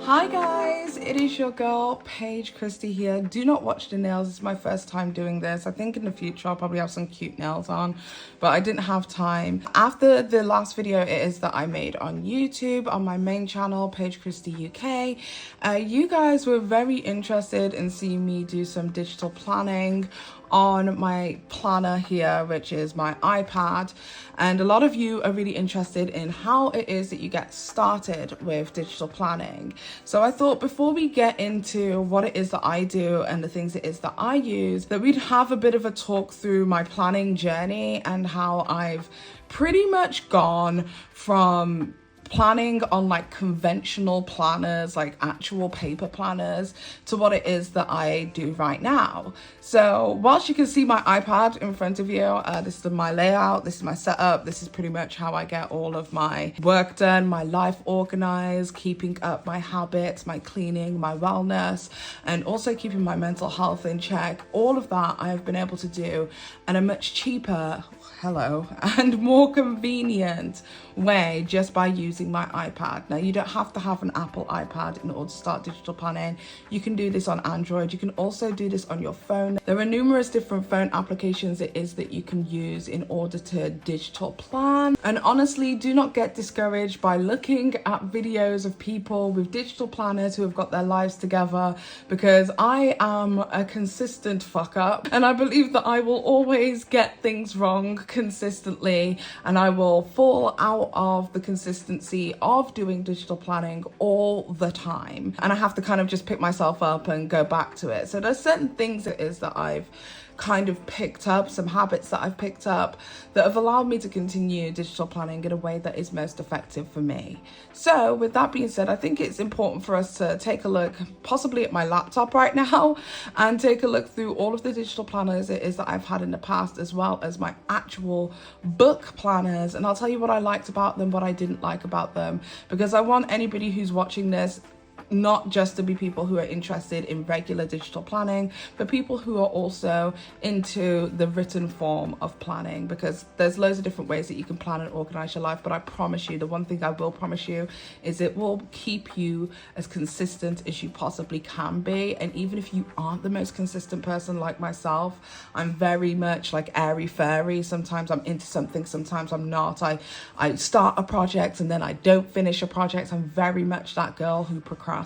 Hi guys, it is your girl Paige Christie here. Do not watch the nails. It's my first time doing this. I think in the future I'll probably have some cute nails on, but I didn't have time. After the last video it is that I made on YouTube on my main channel, Paige Christie UK, you guys were very interested in seeing me do some digital planning on my planner here, which is my iPad, and a lot of you are really interested in how it is that you get started with digital planning. So I thought before we get into what it is that I do and the things it is that I use, that we'd have a bit of a talk through my planning journey and how I've pretty much gone from planning on like conventional planners, like actual paper planners, to what it is that I do right now. So whilst you can see my iPad in front of you, this is my layout, this is my setup, this is pretty much how I get all of my work done, my life organized, keeping up my habits, my cleaning, my wellness, and also keeping my mental health in check. All of that I have been able to do in a much cheaper, and more convenient way just by using my iPad. Now, you don't have to have an Apple iPad in order to start digital planning. You can do this on Android. You can also do this on your phone. There are numerous different phone applications it is that you can use in order to digital plan. And honestly, do not get discouraged by looking at videos of people with digital planners who have got their lives together, because I am a consistent fuck up and I believe that I will always get things wrong consistently, and I will fall out of the consistency of doing digital planning all the time, and I have to kind of just pick myself up and go back to it. So there's certain things it is that I've kind of picked up, some habits that I've picked up that have allowed me to continue digital planning in a way that is most effective for me. So with that being said, I think it's important for us to take a look possibly at my laptop right now and take a look through all of the digital planners it is that I've had in the past, as well as my actual book planners. And I'll tell you what I liked about them, what I didn't like about them, because I want anybody who's watching this not just to be people who are interested in regular digital planning, but people who are also into the written form of planning, because there's loads of different ways that you can plan and organize your life. But I promise you, the one thing I will promise you is it will keep you as consistent as you possibly can be. And even if you aren't the most consistent person like myself, I'm very much like airy fairy. Sometimes I'm into something, sometimes I'm not. I start a project and then I don't finish a project. I'm very much that girl who procrastinates.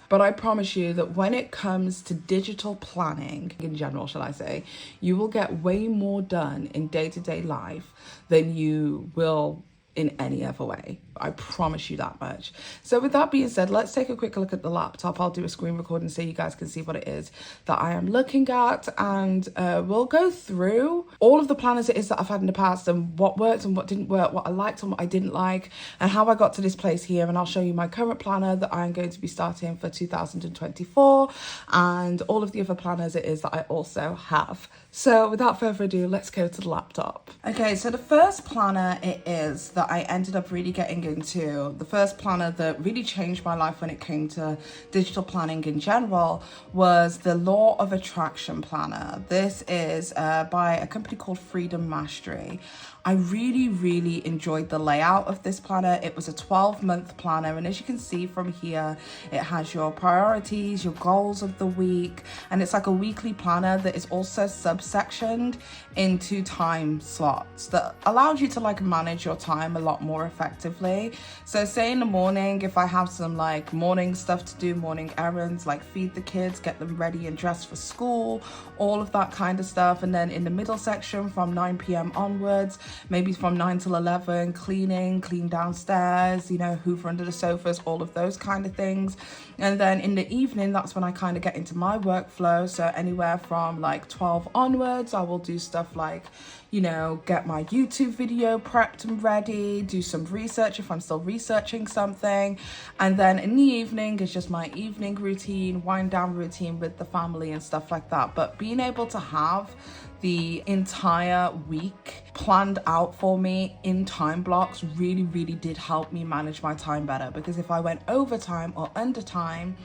But I promise you that when it comes to digital planning in general, shall I say, you will get way more done in day-to-day life than you will in any other way. I promise you that much. So with that being said, let's take a quick look at the laptop. I'll do a screen recording so you guys can see what it is that I am looking at, and we'll go through all of the planners it is that I've had in the past and what worked and what didn't work, what I liked and what I didn't like, and how I got to this place here. And I'll show you my current planner that I'm going to be starting for 2024 and all of the other planners it is that I also have. So without further ado, let's go to the laptop. Okay, so the first planner it is that I ended up really getting into, the first planner that really changed my life when it came to digital planning in general, was the Law of Attraction planner. This is by a company called Freedom Mastery. I really enjoyed the layout of this planner. It was a 12-month planner, and as you can see from here, it has your priorities, your goals of the week, and it's like a weekly planner that is also subsectioned into time slots that allows you to like manage your time a lot more effectively. So say in the morning, if I have some like morning stuff to do, morning errands, like feed the kids, get them ready and dressed for school, all of that kind of stuff. And then in the middle section from 9 p.m. onwards, maybe from 9 till 11, clean downstairs, you know, hoover under the sofas, all of those kind of things. And then in the evening, that's when I kind of get into my workflow. So anywhere from like 12 onwards, I will do stuff like, you know, get my YouTube video prepped and ready, do some research if I'm still researching something. And then in the evening is just my evening routine, wind down routine with the family and stuff like that. But being able to have the entire week planned out for me in time blocks really did help me manage my time better, because if I went overtime or under time,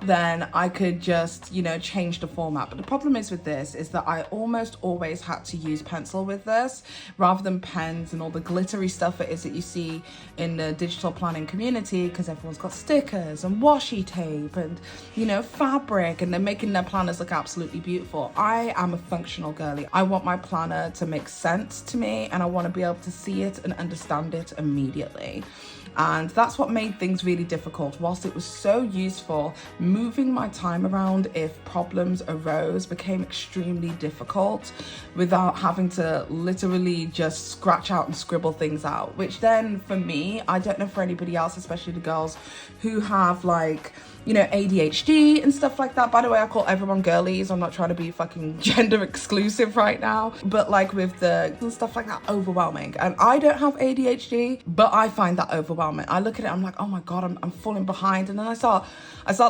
then I could just, you know, change the format. But the problem is with this is that I almost always had to use pencil with this rather than pens and all the glittery stuff it is that you see in the digital planning community, because everyone's got stickers and washi tape and, you know, fabric, and they're making their planners look absolutely beautiful. I am a functional girly. I want my planner to make sense to me, and I want to be able to see it and understand it immediately. And that's what made things really difficult. Whilst it was so useful, moving my time around if problems arose became extremely difficult without having to literally just scratch out and scribble things out, which then for me, I don't know for anybody else, especially the girls who have like, you know, ADHD and stuff like that. By the way, I call everyone girlies. I'm not trying to be fucking gender exclusive right now, but like with the stuff like that, overwhelming. And I don't have ADHD, but I find that overwhelming. I look at it, I'm like, oh my God, I'm falling behind. And then I start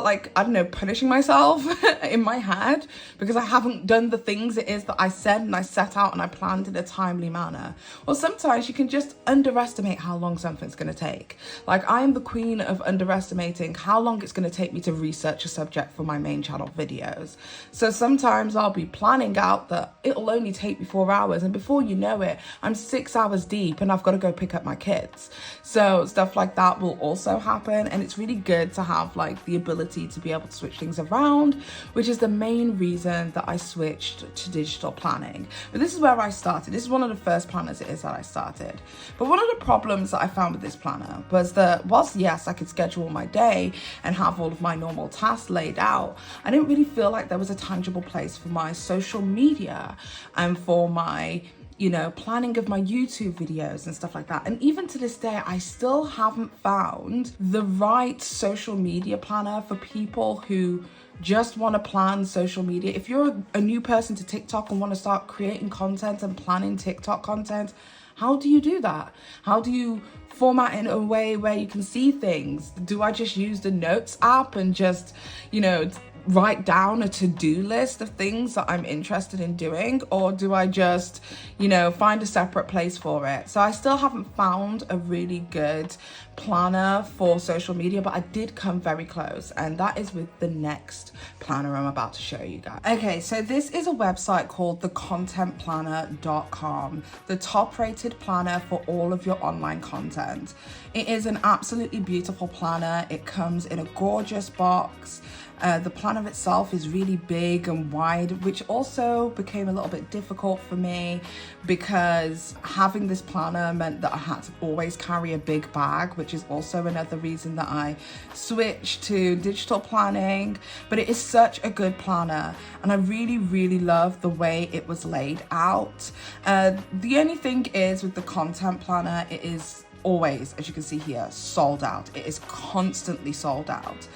like, I don't know, punishing myself in my head because I haven't done the things it is that I said and I set out and I planned in a timely manner. Or sometimes you can just underestimate how long something's going to take. Like, I am the queen of underestimating how long it's going to take me to research a subject for my main channel videos. So sometimes I'll be planning out that it'll only take me 4 hours, and before you know it, I'm 6 hours deep and I've got to go pick up my kids. So stuff like that will also happen, and it's really good to have like the ability to be able to switch things around, which is the main reason that I switched to digital planning. But this is where I started. This is one of the first planners it is that I started. But one of the problems that I found with this planner was that whilst yes, I could schedule my day and have all of my normal tasks laid out, I didn't really feel like there was a tangible place for my social media and for my, you know, planning of my YouTube videos and stuff like that. And even to this day, I still haven't found the right social media planner for people who just want to plan social media. If you're a new person to TikTok and want to start creating content and planning TikTok content, how do you do that? How do you format in a way where you can see things? Do I just use the Notes app and just, you know, write down a to-do list of things that I'm interested in doing, or do I just, you know, find a separate place for it? So I still haven't found a really good planner for social media, but I did come very close, and that is with the next planner I'm about to show you guys. Okay, so this is a website called thecontentplanner.com, the top rated planner for all of your online content. It is an absolutely beautiful planner. It comes in a gorgeous box. The planner itself is really big and wide, which also became a little bit difficult for me because having this planner meant that I had to always carry a big bag, which is also another reason that I switched to digital planning. But it is such a good planner, and I really, really love the way it was laid out. The only thing is with the content planner, it is always, as you can see here, sold out. It is constantly sold out.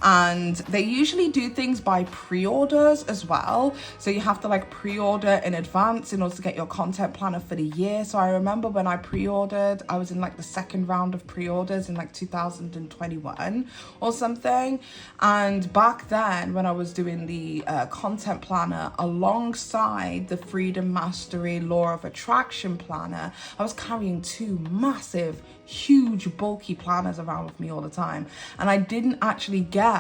And they usually do things by pre-orders as well. So you have to like pre-order in advance in order to get your content planner for the year. So I remember when I pre-ordered, I was in like the second round of pre-orders in like 2021 or something. And back then when I was doing the content planner alongside the Freedom Mastery Law of Attraction planner, I was carrying two massive, huge, bulky planners around with me all the time. And I didn't actually get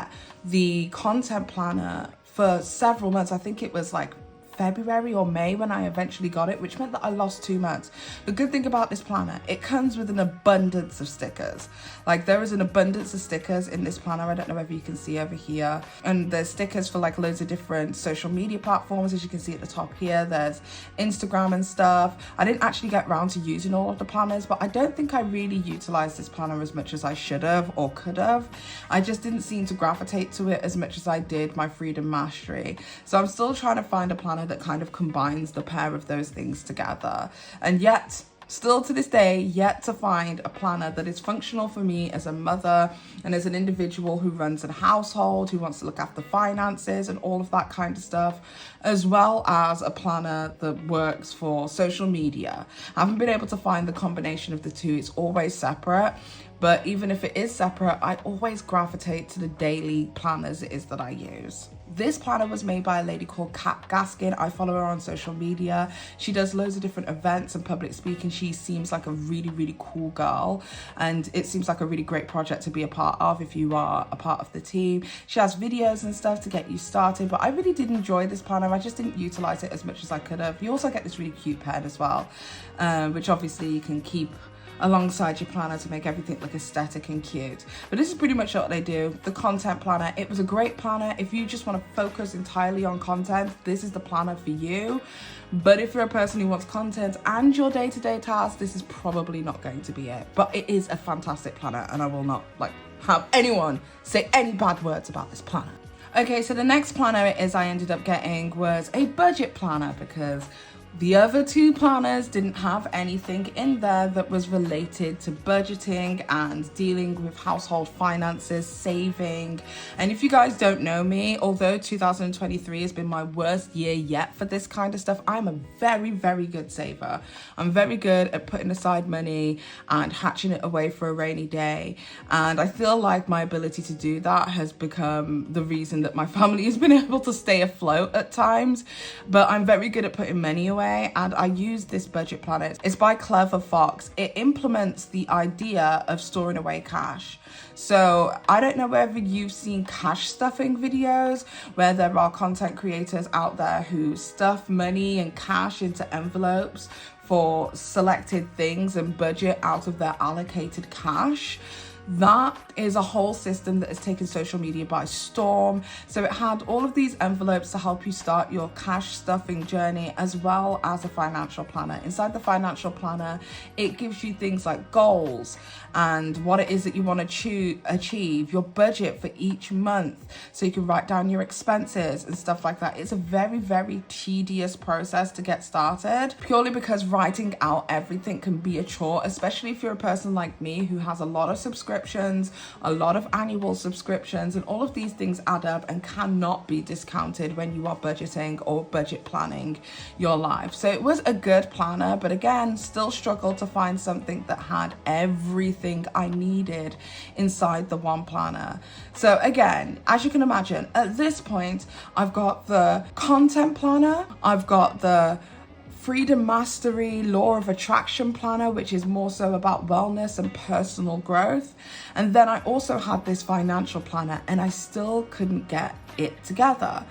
the content planner for several months. I think it was like February or May when I eventually got it, which meant that I lost 2 months. The good thing about this planner, it comes with an abundance of stickers. Like, there is an abundance of stickers in this planner. I don't know whether you can see over here. And there's stickers for like loads of different social media platforms. As you can see at the top here, there's Instagram and stuff. I didn't actually get around to using all of the planners, but I don't think I really utilized this planner as much as I should have or could have. I just didn't seem to gravitate to it as much as I did my Freedom Mastery. So I'm still trying to find a planner that kind of combines the pair of those things together. And yet, still to this day, yet to find a planner that is functional for me as a mother and as an individual who runs a household, who wants to look after finances and all of that kind of stuff, as well as a planner that works for social media. I haven't been able to find the combination of the two. It's always separate. But even if it is separate, I always gravitate to the daily planners it is that I use. This planner was made by a lady called Kat Gaskin. I follow her on social media. She does loads of different events and public speaking. She seems like a really, really cool girl, and it seems like a really great project to be a part of if you are a part of the team. She has videos and stuff to get you started, but I really did enjoy this planner. I just didn't utilize it as much as I could have. You also get this really cute pen as well, which obviously you can keep alongside your planner to make everything look aesthetic and cute. But this is pretty much what they do. The content planner, it was a great planner. If you just want to focus entirely on content, this is the planner for you. But if you're a person who wants content and your day-to-day tasks, this is probably not going to be it. But it is a fantastic planner, and I will not have anyone say any bad words about this planner. Okay, so the next planner I ended up getting was a budget planner, because the other two planners didn't have anything in there that was related to budgeting and dealing with household finances, saving. And if you guys don't know me, although 2023 has been my worst year yet for this kind of stuff, I'm a very, very good saver. I'm very good at putting aside money and hatching it away for a rainy day. And I feel like my ability to do that has become the reason that my family has been able to stay afloat at times. But I'm very good at putting money away, and I use this budget planner. It's by Clever Fox. It implements the idea of storing away cash. So I don't know whether you've seen cash stuffing videos where there are content creators out there who stuff money and cash into envelopes for selected things and budget out of their allocated cash. That is a whole system that has taken social media by storm. So it had all of these envelopes to help you start your cash stuffing journey, as well as a financial planner. Inside the financial planner, it gives you things like goals and what it is that you want to achieve, your budget for each month, so you can write down your expenses and stuff like that. It's a very, very tedious process to get started, purely because writing out everything can be a chore, especially if you're a person like me who has a lot of subscriptions, a lot of annual subscriptions, and all of these things add up and cannot be discounted when you are budgeting or budget planning your life. So it was a good planner, but again, still struggled to find something that had everything I needed inside the one planner. So again, as you can imagine, at this point, I've got the content planner, I've got the Freedom Mastery Law of Attraction planner, which is more so about wellness and personal growth. And then I also had this financial planner, and I still couldn't get it together.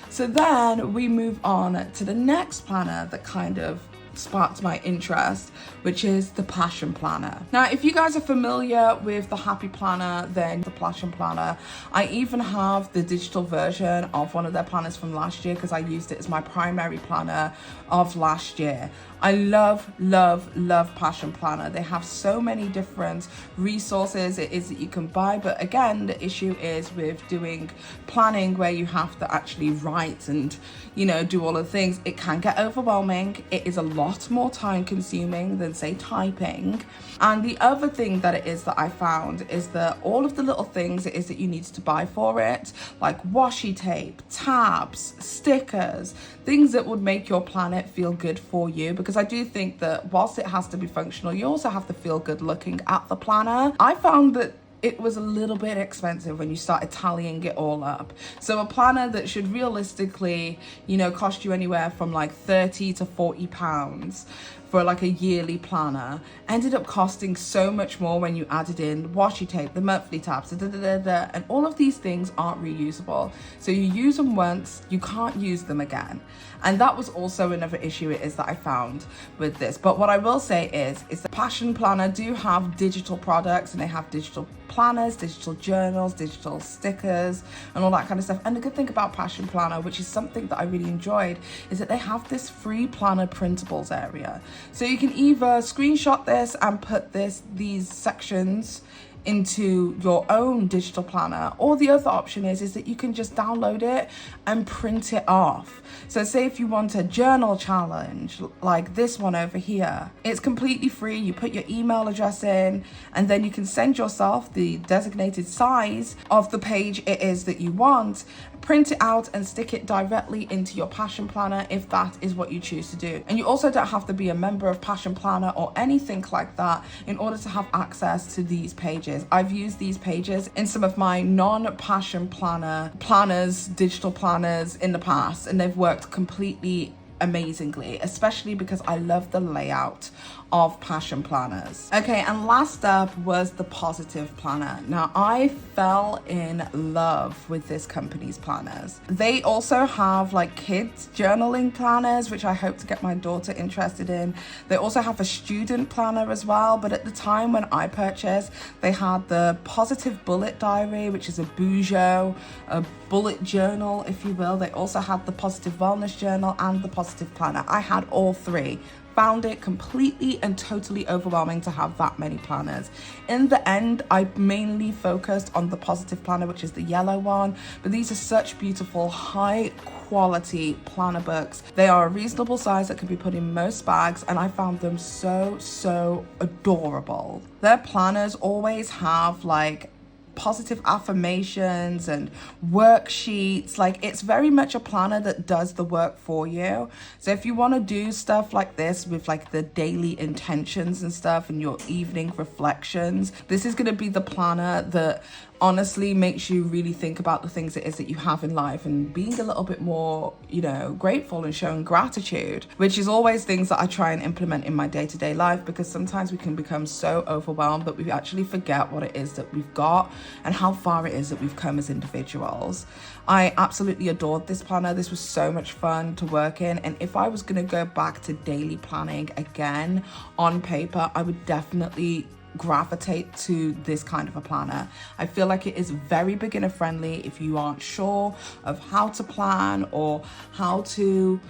So then we move on to the next planner that kind of sparked my interest, which is the Passion Planner. Now, if you guys are familiar with the Happy Planner, then the Passion Planner, I even have the digital version of one of their planners from last year because I used it as my primary planner of last year. I love, love, love Passion Planner. They have so many different resources it is that you can buy, but again, the issue is with doing planning where you have to actually write and, you know, do all of the things. It can get overwhelming. It is a lot more time consuming than, say, typing. And the other thing that it is that I found is that all of the little things it is that you need to buy for it, like washi tape, tabs, stickers, things that would make your planet feel good for you, because I do think that whilst it has to be functional, you also have to feel good looking at the planner. I found that it was a little bit expensive when you started tallying it all up. So a planner that should realistically, you know, cost you anywhere from like 30 to 40 pounds for like a yearly planner ended up costing so much more when you added in washi tape, the monthly tabs, and all of these things aren't reusable. So you use them once, you can't use them again. And that was also another issue it is that I found with this. But what I will say is the Passion Planner do have digital products, and they have digital planners, digital journals, digital stickers, and all that kind of stuff. And the good thing about Passion Planner, which is something that I really enjoyed, is that they have this free planner printables area. So you can either screenshot this and put these sections into your own digital planner, or the other option is that you can just download it and print it off. So say if you want a journal challenge like this one over here, it's completely free. You put your email address in, and then you can send yourself the designated size of the page it is that you want, print it out and stick it directly into your Passion Planner if that is what you choose to do. And you also don't have to be a member of Passion Planner or anything like that in order to have access to these pages. pages. I've used these pages in some of my non-passion planners, digital planners in the past, and they've worked completely amazingly, especially because I love the layout of passion planners. Okay, and last up was the positive planner. Now, I fell in love with this company's planners. They also have like kids journaling planners, which I hope to get my daughter interested in. They also have a student planner as well, but at the time when I purchased, they had the positive bullet diary, which is a Bujo, a bullet journal, if you will. They also had the positive wellness journal and the positive planner. I had all three. Found it completely and totally overwhelming to have that many planners. In the end, I mainly focused on the positive planner, which is the yellow one, but these are such beautiful, high quality planner books. They are a reasonable size that can be put in most bags, and I found them so adorable. Their planners always have like positive affirmations and worksheets. Like, it's very much a planner that does the work for you. So if you want to do stuff like this with like the daily intentions and stuff and your evening reflections, this is going to be the planner that honestly makes you really think about the things it is that you have in life and being a little bit more, you know, grateful and showing gratitude, which is always things that I try and implement in my day-to-day life, because sometimes we can become so overwhelmed that we actually forget what it is that we've got and how far it is that we've come as individuals. I absolutely adored this planner. This was so much fun to work in, and if I was going to go back to daily planning again on paper, I would definitely gravitate to this kind of a planner. I feel like it is very beginner friendly if you aren't sure of how to plan or how to,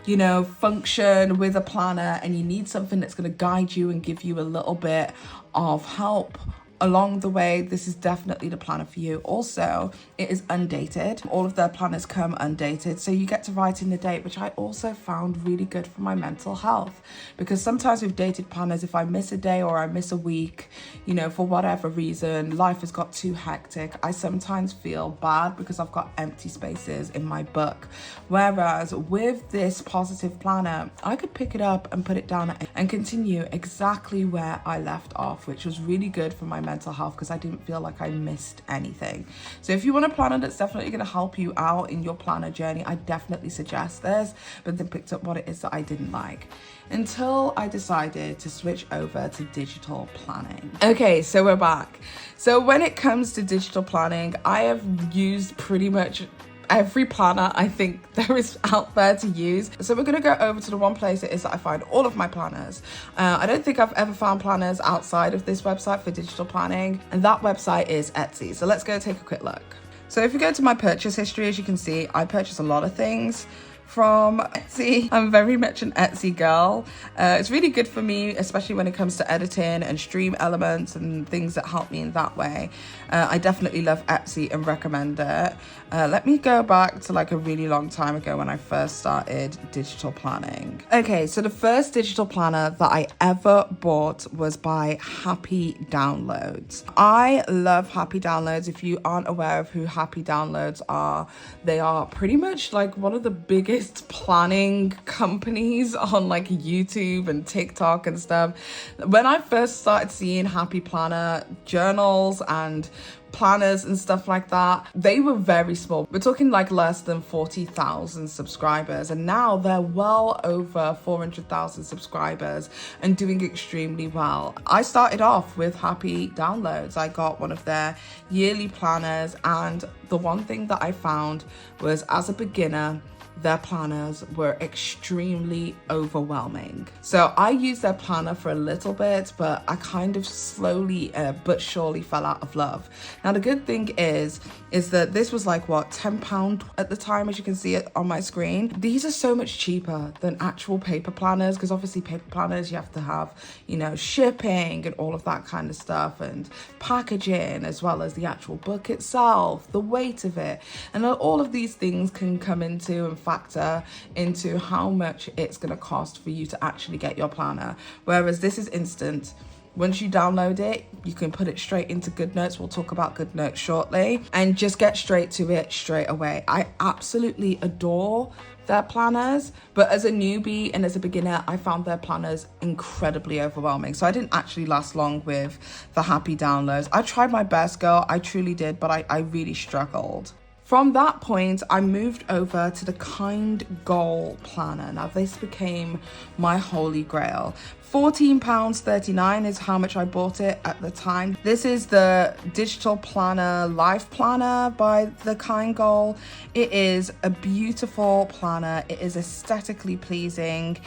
you know, function with a planner, and you need something that's going to guide you and give you a little bit of help along the way. This is definitely the planner for you. Also, it is undated. All of their planners come undated, so you get to write in the date, which I also found really good for my mental health, because sometimes with dated planners, if I miss a day or I miss a week, you know, for whatever reason, life has got too hectic, I sometimes feel bad because I've got empty spaces in my book. Whereas with this positive planner, I could pick it up and put it down and continue exactly where I left off, which was really good for my mental health because I didn't feel like I missed anything. So if you want a planner that's definitely going to help you out in your planner journey, I definitely suggest this, but then picked up what it is that I didn't like until I decided to switch over to digital planning. Okay, so we're back. So when it comes to digital planning, I have used pretty much every planner I think there is out there to use. So we're going to go over to the one place it is that I find all of my planners. I don't think I've ever found planners outside of this website for digital planning, and that website is Etsy. So let's go take a quick look. So if you go to my purchase history, as you can see, I purchased a lot of things from Etsy. I'm very much an Etsy girl. It's really good for me, especially when it comes to editing and stream elements and things that help me in that way. I definitely love Etsy and recommend it. Let me go back to like a really long time ago when I first started digital planning. Okay, so the first digital planner that I ever bought was by Happy Downloads. I love Happy Downloads. If you aren't aware of who Happy Downloads are, they are pretty much like one of the biggest planning companies on like YouTube and TikTok and stuff. When I first started seeing Happy Planner journals and planners and stuff like that, they were very small. We're talking like less than 40,000 subscribers, and now they're well over 400,000 subscribers and doing extremely well. I started off with Happy Downloads. I got one of their yearly planners, and the one thing that I found was, as a beginner, their planners were extremely overwhelming. So I used their planner for a little bit, but I kind of slowly but surely fell out of love. Now the good thing is that this was like, what, £10 at the time, as you can see it on my screen. These are so much cheaper than actual paper planners, because obviously paper planners, you have to have, you know, shipping and all of that kind of stuff, and packaging, as well as the actual book itself, the weight of it, and all of these things can come into and factor into how much it's going to cost for you to actually get your planner. Whereas this is instant. Once you download it, you can put it straight into GoodNotes. We'll talk about GoodNotes shortly, and just get straight to it straight away. I absolutely adore their planners, but as a newbie and as a beginner, I found their planners incredibly overwhelming. So I didn't actually last long with the happy downloads. I tried my best, girl, I truly did, but I really struggled. From that point, I moved over to the Kind Goal Planner. Now, this became my holy grail. £14.39 is how much I bought it at the time. This is the digital planner, life planner by the Kind Goal. It is a beautiful planner. It is aesthetically pleasing,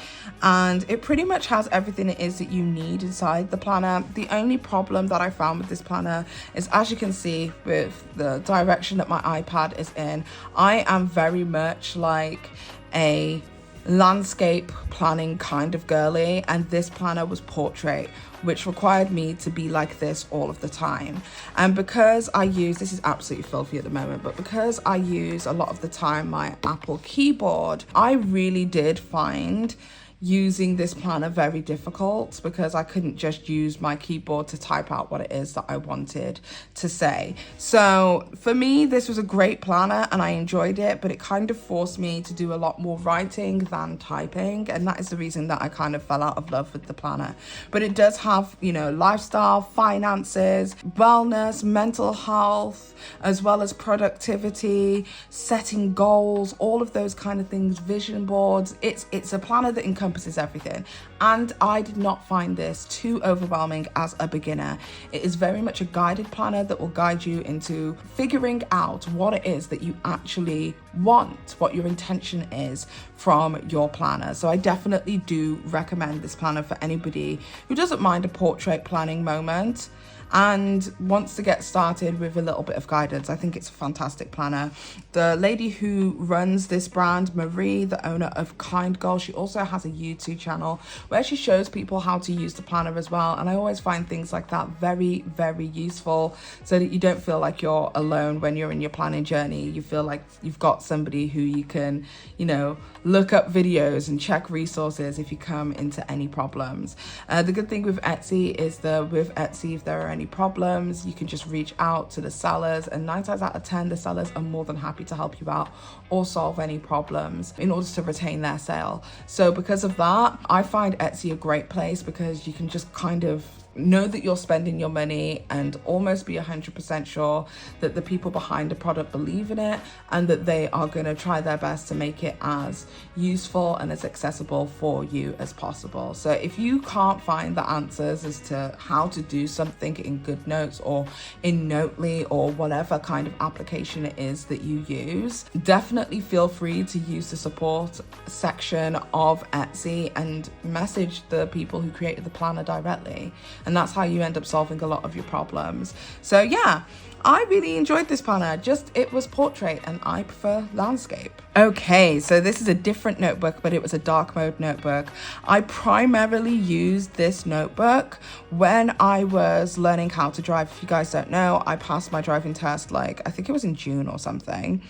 and it pretty much has everything it is that you need inside the planner. The only problem that I found with this planner is, as you can see with the direction that my iPad is in, I am very much like a landscape planning kind of girly, and this planner was portrait, which required me to be like this all of the time. And because I use, this is absolutely filthy at the moment, but because I use a lot of the time my Apple keyboard, I really did find using this planner very difficult, because I couldn't just use my keyboard to type out what it is that I wanted to say. So for me, this was a great planner and I enjoyed it, but it kind of forced me to do a lot more writing than typing, and that is the reason that I kind of fell out of love with the planner. But it does have, you know, lifestyle, finances, wellness, mental health, as well as productivity, setting goals, all of those kind of things, vision boards. It's a planner that encompasses everything, and I did not find this too overwhelming as a beginner. It is very much a guided planner that will guide you into figuring out what it is that you actually want, what your intention is from your planner. So I definitely do recommend this planner for anybody who doesn't mind a portrait planning moment and wants to get started with a little bit of guidance. I think it's a fantastic planner. The lady who runs this brand, Marie, the owner of Kind Goal, she also has a YouTube channel where she shows people how to use the planner as well. And I always find things like that very, very useful, so that you don't feel like you're alone when you're in your planning journey. You feel like you've got somebody who you can, you know, look up videos and check resources if you come into any problems. The good thing with Etsy is that with Etsy, if there are any problems, you can just reach out to the sellers, and 9 times out of 10 the sellers are more than happy to help you out or solve any problems in order to retain their sale. So because of that, I find Etsy a great place, because you can just kind of know that you're spending your money and almost be 100% sure that the people behind the product believe in it, and that they are going to try their best to make it as useful and as accessible for you as possible. So if you can't find the answers as to how to do something in GoodNotes or in Notely or whatever kind of application it is that you use, definitely feel free to use the support section of Etsy and message the people who created the planner directly. And that's how you end up solving a lot of your problems. So yeah, I really enjoyed this planner. Just, it was portrait and I prefer landscape. Okay, so this is a different notebook, but it was a dark mode notebook. I primarily used this notebook when I was learning how to drive. If you guys don't know, I passed my driving test, like, I think it was in June or something.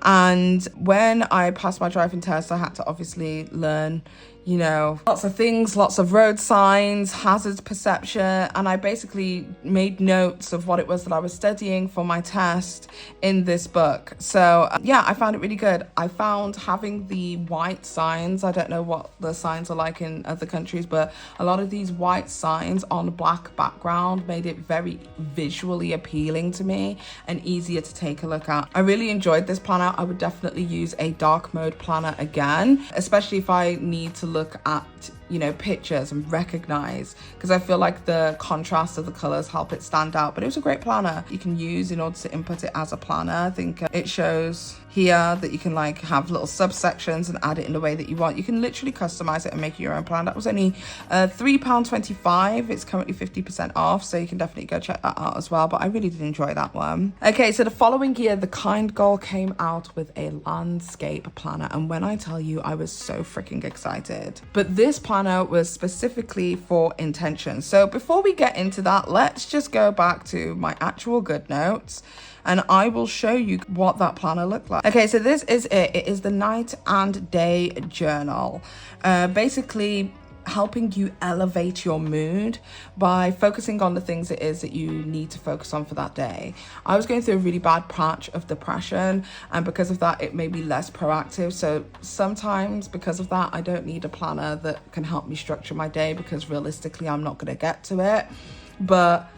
And when I passed my driving test, I had to obviously learn, you know, lots of things, lots of road signs, hazard perception, and I basically made notes of what it was that I was studying for my test in this book. So yeah, I found it really good. I found having the white signs, I don't know what the signs are like in other countries, but a lot of these white signs on a black background made it very visually appealing to me and easier to take a look at. I really enjoyed this planner. I would definitely use a dark mode planner again, especially if I need to look at, you know, pictures and recognize, because I feel like the contrast of the colors help it stand out. But it was a great planner you can use in order to input it as a planner. I think it shows here that you can like have little subsections and add it in the way that you want. You can literally customize it and make your own plan. That was only £3.25. It's currently 50% off, so you can definitely go check that out as well. But I really did enjoy that one. Okay, so the following year, the Kind Goal came out with a landscape planner, and when I tell you, I was so freaking excited. But this planner was specifically for intention. So before we get into that, let's just go back to my actual GoodNotes, and I will show you what that planner looked like. Okay, so this is it. It is the night and day journal. Basically, helping you elevate your mood by focusing on the things it is that you need to focus on for that day. I was going through a really bad patch of depression, and because of that, it made me less proactive. So sometimes because of that, I don't need a planner that can help me structure my day, because realistically, I'm not going to get to it. But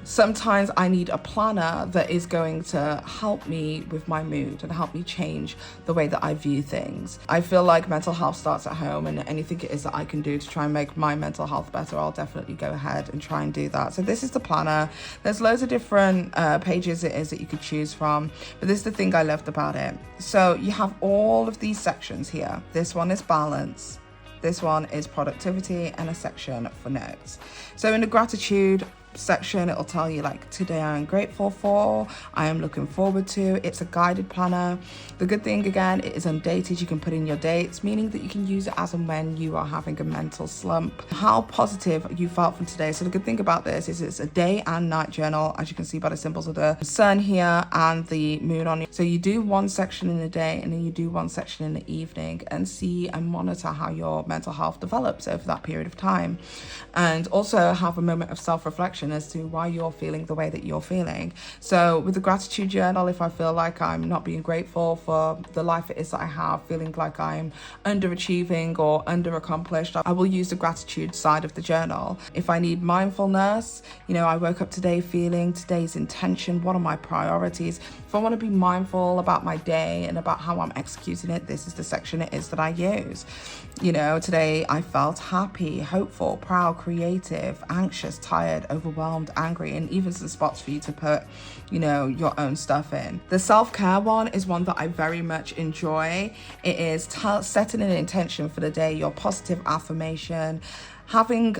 sometimes I need a planner that is going to help me with my mood and help me change the way that I view things. I feel like mental health starts at home, and anything it is that I can do to try and make my mental health better, I'll definitely go ahead and try and do that. So this is the planner. There's loads of different pages it is that you could choose from, but this is the thing I loved about it. So you have all of these sections here. This one is balance. This one is productivity, and a section for notes. So in the gratitude section, it'll tell you like, today I am grateful for, I am looking forward to. It's a guided planner. The good thing, again, it is undated. You can put in your dates, meaning that you can use it as and when you are having a mental slump. How positive you felt from today. So the good thing about this is it's a day and night journal, as you can see by the symbols of the sun here and the moon on it. So you do one section in the day, and then you do one section in the evening, and see and monitor how your mental health develops over that period of time. And also have a moment of self-reflection as to why you're feeling the way that you're feeling. So with the gratitude journal, if I feel like I'm not being grateful for the life it is that I have, feeling like I'm underachieving or underaccomplished, I will use the gratitude side of the journal. If I need mindfulness, I woke up today feeling today's intention, what are my priorities? If I want to be mindful about my day and about how I'm executing it, this is the section it is that I use. Today I felt happy, hopeful, proud, creative, anxious, tired, overwhelmed, angry, and even some spots for you to put, your own stuff in. The self-care one is one that I very much enjoy. It is setting an intention for the day, your positive affirmation, having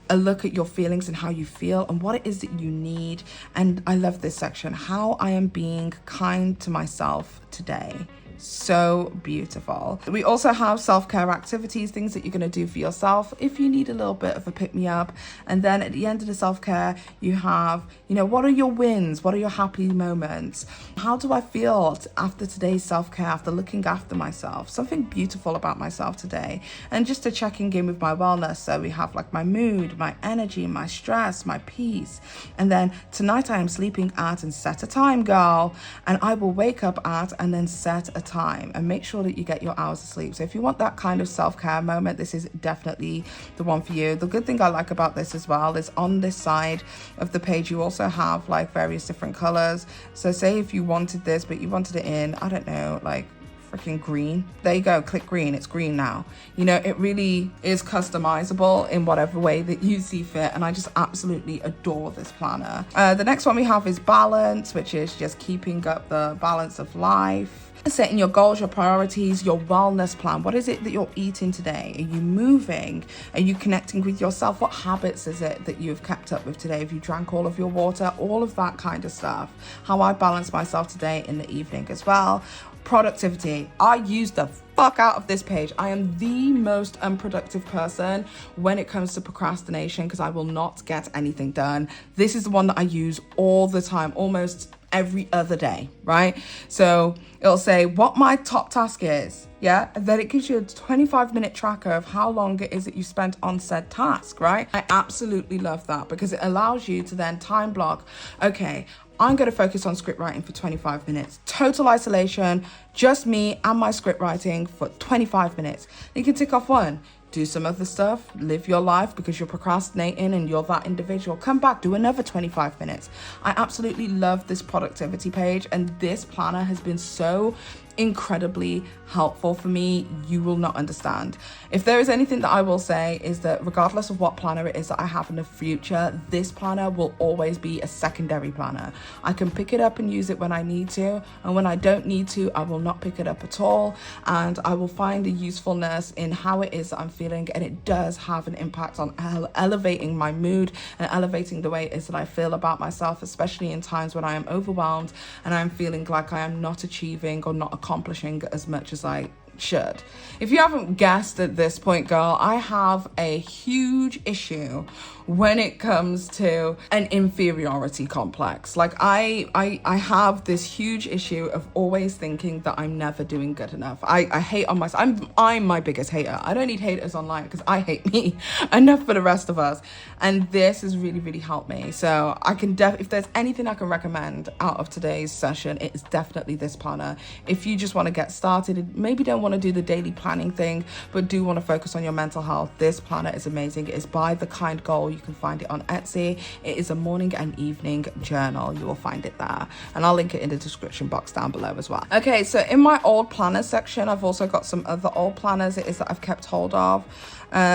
a look at your feelings and how you feel and what it is that you need. And I love this section, how I am being kind to myself today. So beautiful. We also have self-care activities, things that you're going to do for yourself if you need a little bit of a pick-me-up. And then at the end of the self-care, you have, what are your wins? What are your happy moments? How do I feel after today's self-care, after looking after myself? Something beautiful about myself today. And just to checking in with my wellness. So we have like my mood, my energy, my stress, my peace. And then tonight I am sleeping at, and set a time, girl. And I will wake up at, and then set a time, and make sure that you get your hours of sleep. So if you want that kind of self-care moment, this is definitely the one for you. The good thing I like about this as well is on this side of the page you also have like various different colors. So say if you wanted this but you wanted it in, I don't know, like freaking green, there you go, click green, it's green now. It really is customizable in whatever way that you see fit, and I just absolutely adore this planner. The next one we have is balance, which is just keeping up the balance of life. Setting your goals, your priorities, your wellness plan. What is it that you're eating today? Are you moving? Are you connecting with yourself? What habits is it that you've kept up with today? Have you drank all of your water? All of that kind of stuff. How I balance myself today in the evening as well. Productivity. I use the fuck out of this page. I am the most unproductive person when it comes to procrastination, because I will not get anything done. This is the one that I use all the time, almost every other day, right? So it'll say what my top task is, yeah? And then it gives you a 25-minute tracker of how long it is that you spent on said task, right? I absolutely love that, because it allows you to then time block, okay, I'm going to focus on script writing for 25 minutes. Total isolation, just me and my script writing for 25 minutes. You can tick off one. Do some other stuff, live your life because you're procrastinating and you're that individual. Come back, do another 25 minutes. I absolutely love this productivity page, and this planner has been so incredibly helpful for me. You will not understand. If there is anything that I will say is that regardless of what planner it is that I have in the future, this planner will always be a secondary planner. I can pick it up and use it when I need to, and when I don't need to, I will not pick it up at all, and I will find the usefulness in how it is that I'm feeling, and it does have an impact on elevating my mood and elevating the way it is that I feel about myself, especially in times when I am overwhelmed and I'm feeling like I am not achieving or not accomplishing as much as I should. If you haven't guessed at this point, girl, I have a huge issue when it comes to an inferiority complex. Like I have this huge issue of always thinking that I'm never doing good enough. I hate on myself. I'm my biggest hater. I don't need haters online because I hate me enough for the rest of us. And this has really, really helped me. So I can if there's anything I can recommend out of today's session, it is definitely this planner. If you just want to get started, maybe don't want to do the daily planning thing, but do want to focus on your mental health, this planner is amazing. It is by The Kind Goal. You can find it on Etsy. It is a morning and evening journal. You will find it there, and I'll link it in the description box down below as well. Okay, so in my old planner section, I've also got some other old planners it is that I've kept hold of.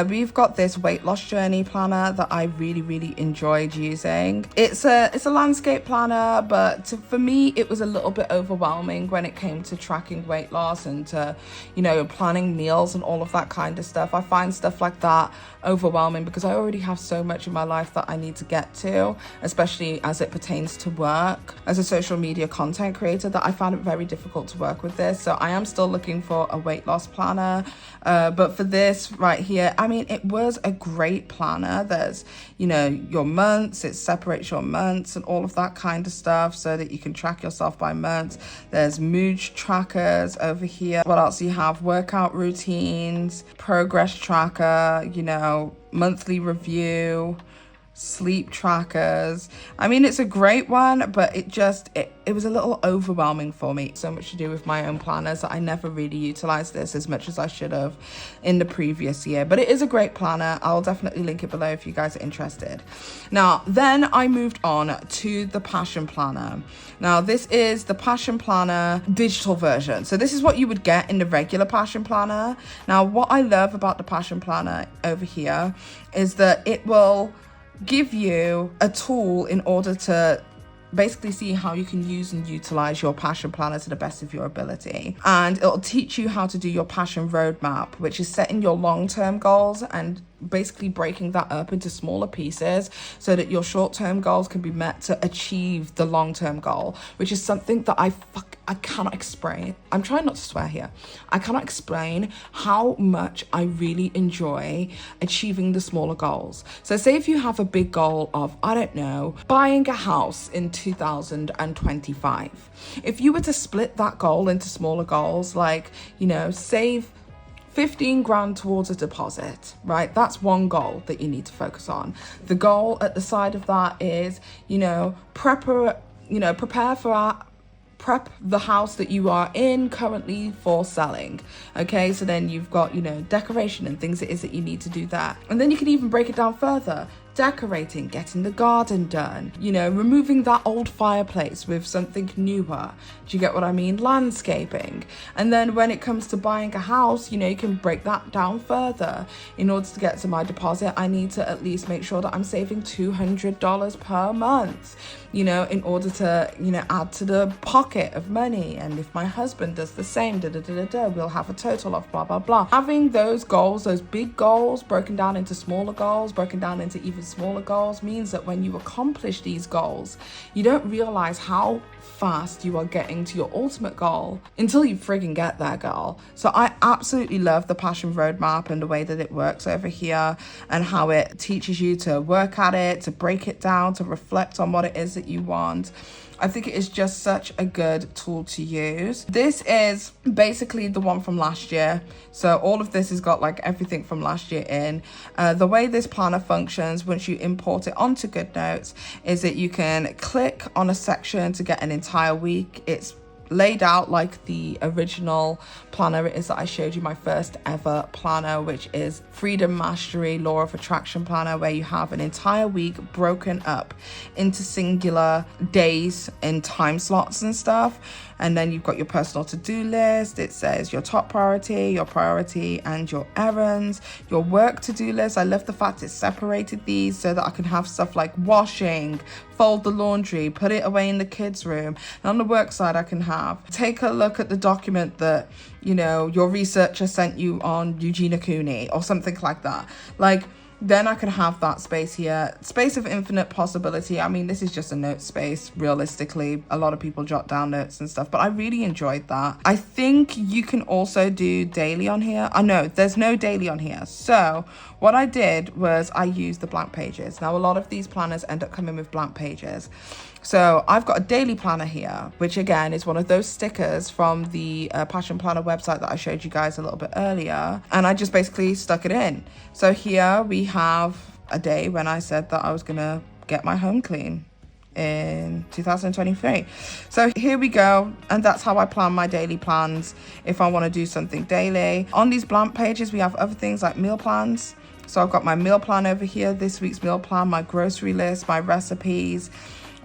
We've got this weight loss journey planner that I really, really enjoyed using. It's a landscape planner, but for me, it was a little bit overwhelming when it came to tracking weight loss and to, you know, planning meals and all of that kind of stuff. I find stuff like that overwhelming because I already have so much in my life that I need to get to, especially as it pertains to work. As a social media content creator, that I found it very difficult to work with this. So I am still looking for a weight loss planner. But for this right here, I mean, it was a great planner. There's, you know, your months, it separates your months and all of that kind of stuff so that you can track yourself by months. There's mood trackers over here. What else do you have? Workout routines, progress tracker, you know, monthly review, sleep trackers. I mean, it's a great one, but it was a little overwhelming for me. So much to do with my own planners that I never really utilized this as much as I should have in the previous year. But it is a great planner. I'll definitely link it below if you guys are interested. Now, then I moved on to the Passion Planner. Now, this is the Passion Planner digital version. So this is what you would get in the regular Passion Planner. Now, what I love about the Passion Planner over here is that it will give you a tool in order to basically see how you can use and utilize your passion planner to the best of your ability. And it'll teach you how to do your passion roadmap, which is setting your long-term goals and basically breaking that up into smaller pieces so that your short-term goals can be met to achieve the long-term goal, which is something that I cannot explain. I'm trying not to swear here. I cannot explain how much I really enjoy achieving the smaller goals. So say if you have a big goal of, I don't know, buying a house in 2025. If you were to split that goal into smaller goals, like, you know, save 15 grand towards a deposit, right? That's one goal that you need to focus on. The goal at the side of that is, you know, prep the house that you are in currently for selling. Okay, so then you've got, you know, decoration and things it is that you need to do that. And then you can even break it down further. Decorating, getting the garden done, you know, removing that old fireplace with something newer. Do you get what I mean? Landscaping. And then when it comes to buying a house, you know, you can break that down further. In order to get to my deposit, I need to at least make sure that I'm saving $200 per month, you know, in order to, you know, add to the pocket of money. And if my husband does the same, we'll have a total of blah, blah, blah. Having those goals, those big goals broken down into smaller goals, broken down into even smaller goals, means that when you accomplish these goals, you don't realize how fast you are getting to your ultimate goal until you friggin' get there, girl. So I absolutely love the Passion Roadmap and the way that it works over here and how it teaches you to work at it, to break it down, to reflect on what it is that you want. I think it is just such a good tool to use. This is basically the one from last year. So all of this has got like everything from last year in. The way this planner functions once you import it onto GoodNotes is that you can click on a section to get an entire week. It's laid out like the original planner it is that I showed you, my first ever planner, which is Freedom Mastery Law of Attraction planner, where you have an entire week broken up into singular days and time slots and stuff. And then you've got your personal to-do list. It says your top priority, your priority, and your errands. Your work to-do list. I love the fact it's separated these so that I can have stuff like washing, fold the laundry, put it away in the kids' room. And on the work side, I can have, take a look at the document that, you know, your researcher sent you on Eugenia Cooney or something like that. Like, then I can have that space here, space of infinite possibility. I mean, this is just a note space. Realistically, a lot of people jot down notes and stuff, but I really enjoyed that. I think you can also do daily on here. I know there's no daily on here. So what I did was I used the blank pages. Now, a lot of these planners end up coming with blank pages. So I've got a daily planner here, which again is one of those stickers from the Passion Planner website that I showed you guys a little bit earlier. And I just basically stuck it in. So here we have a day when I said that I was gonna get my home clean in 2023. So here we go, and that's how I plan my daily plans if I want to do something daily. On these blank pages we have other things like meal plans. So I've got my meal plan over here, this week's meal plan, my grocery list, my recipes,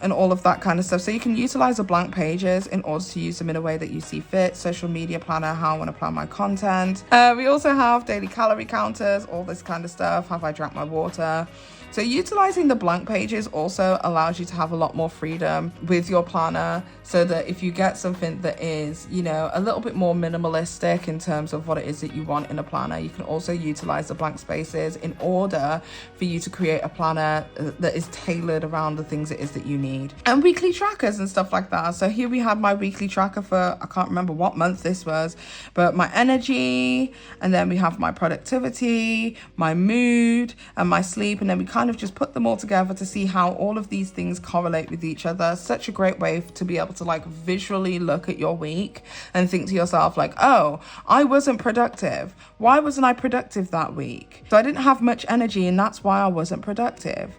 and all of that kind of stuff. So you can utilize the blank pages in order to use them in a way that you see fit. Social media planner, how I want to plan my content. We also have daily calorie counters, all this kind of stuff. Have I drank my water? So utilizing the blank pages also allows you to have a lot more freedom with your planner, so that if you get something that is, you know, a little bit more minimalistic in terms of what it is that you want in a planner, you can also utilize the blank spaces in order for you to create a planner that is tailored around the things it is that you need. And weekly trackers and stuff like that. So here we have my weekly tracker for, I can't remember what month this was, but my energy, and then we have my productivity, my mood, and my sleep, and then we kind of just put them all together to see how all of these things correlate with each other. Such a great way to be able to like visually look at your week and think to yourself like, oh, I wasn't productive. Why wasn't I productive that week? So I didn't have much energy, and that's why I wasn't productive.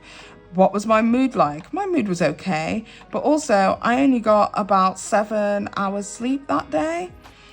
What was my mood like? My mood was okay, but also I only got about 7 hours sleep that day.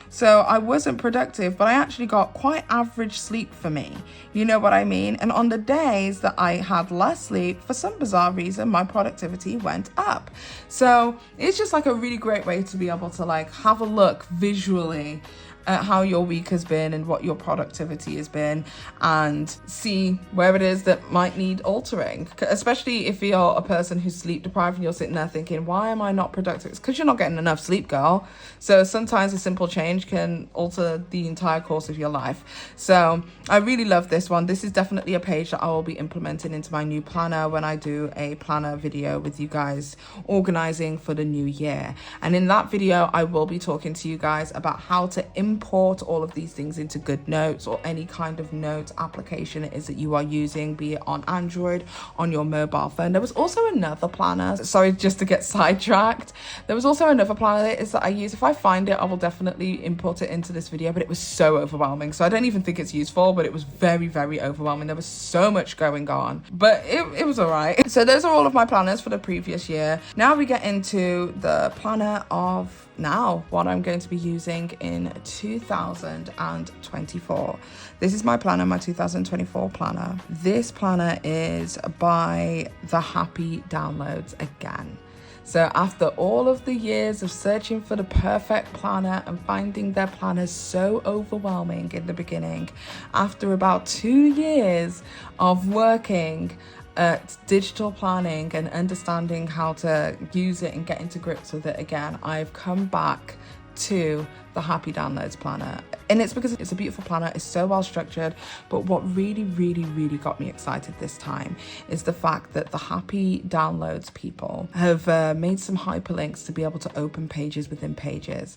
So I wasn't productive, but I actually got quite average sleep for me. You know what I mean? And on the days that I had less sleep, for some bizarre reason, my productivity went up. So it's just like a really great way to be able to like have a look visually at how your week has been and what your productivity has been, and see where it is that might need altering. Especially if you're a person who's sleep deprived and you're sitting there thinking, why am I not productive? It's because you're not getting enough sleep, girl. So sometimes a simple change can alter the entire course of your life. So I really love this one. This is definitely a page that I will be implementing into my new planner when I do a planner video with you guys organizing for the new year. And in that video I will be talking to you guys about how to import all of these things into GoodNotes or any kind of notes application it is that you are using, be it on Android, on your mobile phone. There was also another planner, sorry, just to get sidetracked, there was also another planner that I use. If I find it, I will definitely import it into this video, but it was so overwhelming, so I don't even think it's useful, but it was very, very overwhelming. There was so much going on, but it was all right. So those are all of my planners for the previous year. Now we get into the planner of now, what I'm going to be using in 2024. This is my planner, my 2024 planner. This planner is by the Happy Downloads again. So after all of the years of searching for the perfect planner and finding their planners so overwhelming in the beginning, after about 2 years of working at digital planning and understanding how to use it and get into grips with it again, I've come back to the Happy Downloads planner. And it's because it's a beautiful planner, it's so well structured, but what really, really, really got me excited this time is the fact that the Happy Downloads people have made some hyperlinks to be able to open pages within pages.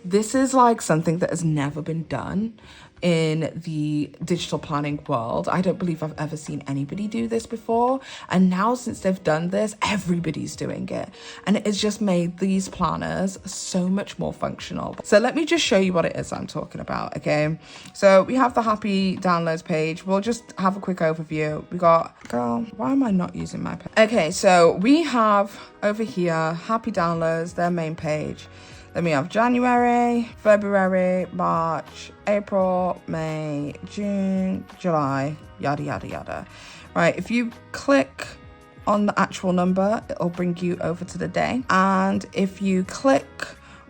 This is like something that has never been done in the digital planning world. I don't believe I've ever seen anybody do this before. And now since they've done this, everybody's doing it. And it has just made these planners so much more functional. So let me just show you what it is I'm talking about, okay? So we have the Happy Downloads page. We'll just have a quick overview. We got, girl, why am I not using my page? Okay, so we have over here, Happy Downloads, their main page. Then we have January, February, March, April, May, June, July, yada, yada, yada. Right, if you click on the actual number, it'll bring you over to the day. And if you click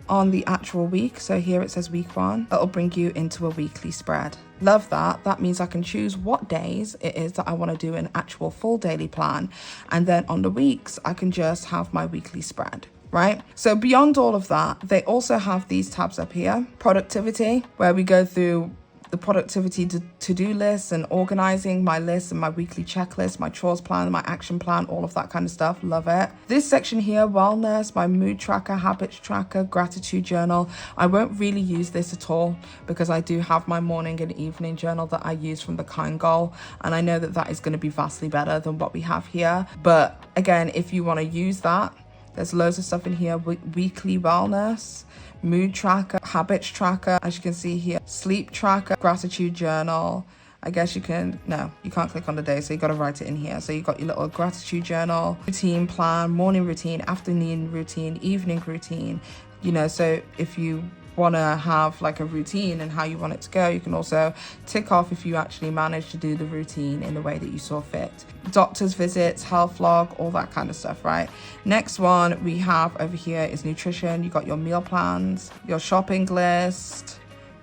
on the actual week, so here it says week 1, it'll bring you into a weekly spread. Love that. That means I can choose what days it is that I want to do an actual full daily plan. And then on the weeks, I can just have my weekly spread. Right? So beyond all of that, they also have these tabs up here. Productivity, where we go through the productivity to-do lists and organizing my lists and my weekly checklist, my chores plan, my action plan, all of that kind of stuff. Love it. This section here, wellness, my mood tracker, habits tracker, gratitude journal. I won't really use this at all because I do have my morning and evening journal that I use from the Kind Goal, and I know that that is going to be vastly better than what we have here. But again, if you want to use that, there's loads of stuff in here. Weekly wellness, mood tracker, habits tracker, as you can see here, sleep tracker, gratitude journal. I guess you can't click on the day, so you got to write it in here. So you got your little gratitude journal, routine plan, morning routine, afternoon routine, evening routine. You know, so if you want to have like a routine and how you want it to go, you can also tick off if you actually manage to do the routine in the way that you saw fit. Doctor's visits, health log, all that kind of stuff, right? Next one we have over here is nutrition. You got your meal plans, your shopping list,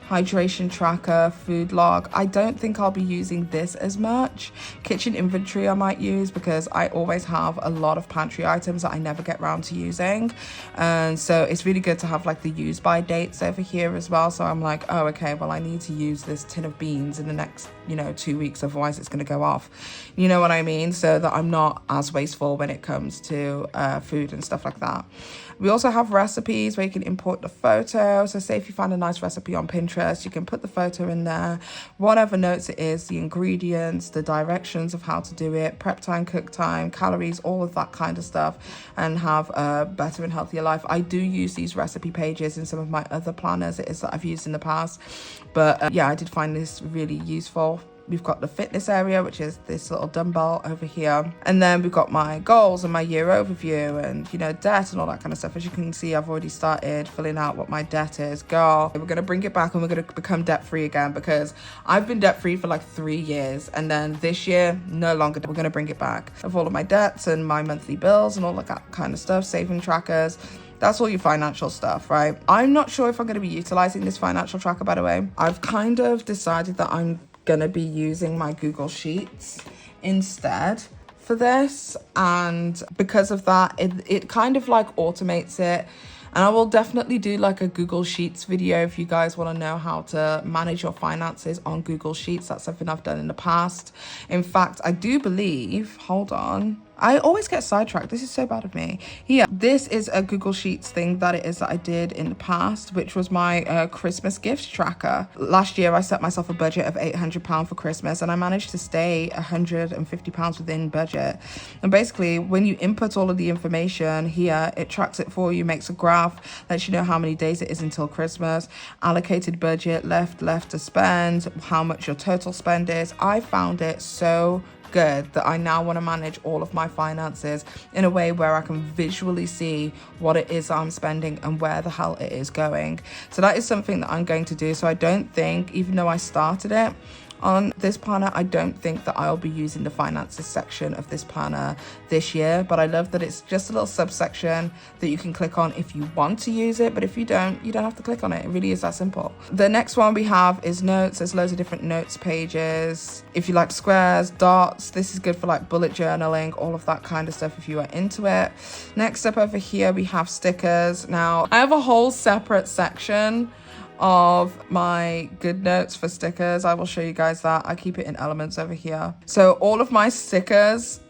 hydration tracker, food log. I don't think I'll be using this as much. Kitchen inventory I might use because I always have a lot of pantry items that I never get around to using, and so it's really good to have like the use by dates over here as well. So I'm like, oh okay, well I need to use this tin of beans in the next 2 weeks, otherwise it's going to go off, you know what I mean, so that I'm not as wasteful when it comes to food and stuff like that. We also have recipes where you can import the photo. So say if you find a nice recipe on Pinterest, you can put the photo in there, whatever notes it is, the ingredients, the directions of how to do it, prep time, cook time, calories, all of that kind of stuff, and have a better and healthier life. I do use these recipe pages in some of my other planners it is that I've used in the past, but yeah, I did find this really useful. We've got the fitness area, which is this little dumbbell over here. And then we've got my goals and my year overview and, debt and all that kind of stuff. As you can see, I've already started filling out what my debt is. Girl, we're going to bring it back and we're going to become debt-free again, because I've been debt-free for like 3 years. And then this year, no longer. We're going to bring it back of all of my debts and my monthly bills and all that kind of stuff, saving trackers. That's all your financial stuff, right? I'm not sure if I'm going to be utilizing this financial tracker, by the way. I've kind of decided that I'm going to be using my Google Sheets instead for this, and because of that it kind of like automates it. And I will definitely do like a Google Sheets video if you guys want to know how to manage your finances on Google Sheets. That's something I've done in the past. In fact, I do believe, hold on, I always get sidetracked. This is so bad of me. Here, this is a Google Sheets thing that I did in the past, which was my Christmas gift tracker. Last year, I set myself a budget of £800 for Christmas, and I managed to stay £150 within budget. And basically, when you input all of the information here, it tracks it for you, makes a graph, lets you know how many days it is until Christmas, allocated budget, left to spend, how much your total spend is. I found it so good that I now want to manage all of my finances in a way where I can visually see what it is I'm spending and where the hell it is going. So that is something that I'm going to do. So I don't think, even though I started it on this planner, I don't think that I'll be using the finances section of this planner this year, but I love that it's just a little subsection that you can click on if you want to use it, but if you don't have to click on it. It really is that simple. The next one we have is notes. There's loads of different notes pages. If you like squares, dots, this is good for like bullet journaling, all of that kind of stuff if you are into it. Next up over here we have stickers. Now I have a whole separate section of my good notes for stickers. I will show you guys that. I keep it in elements over here. So all of my stickers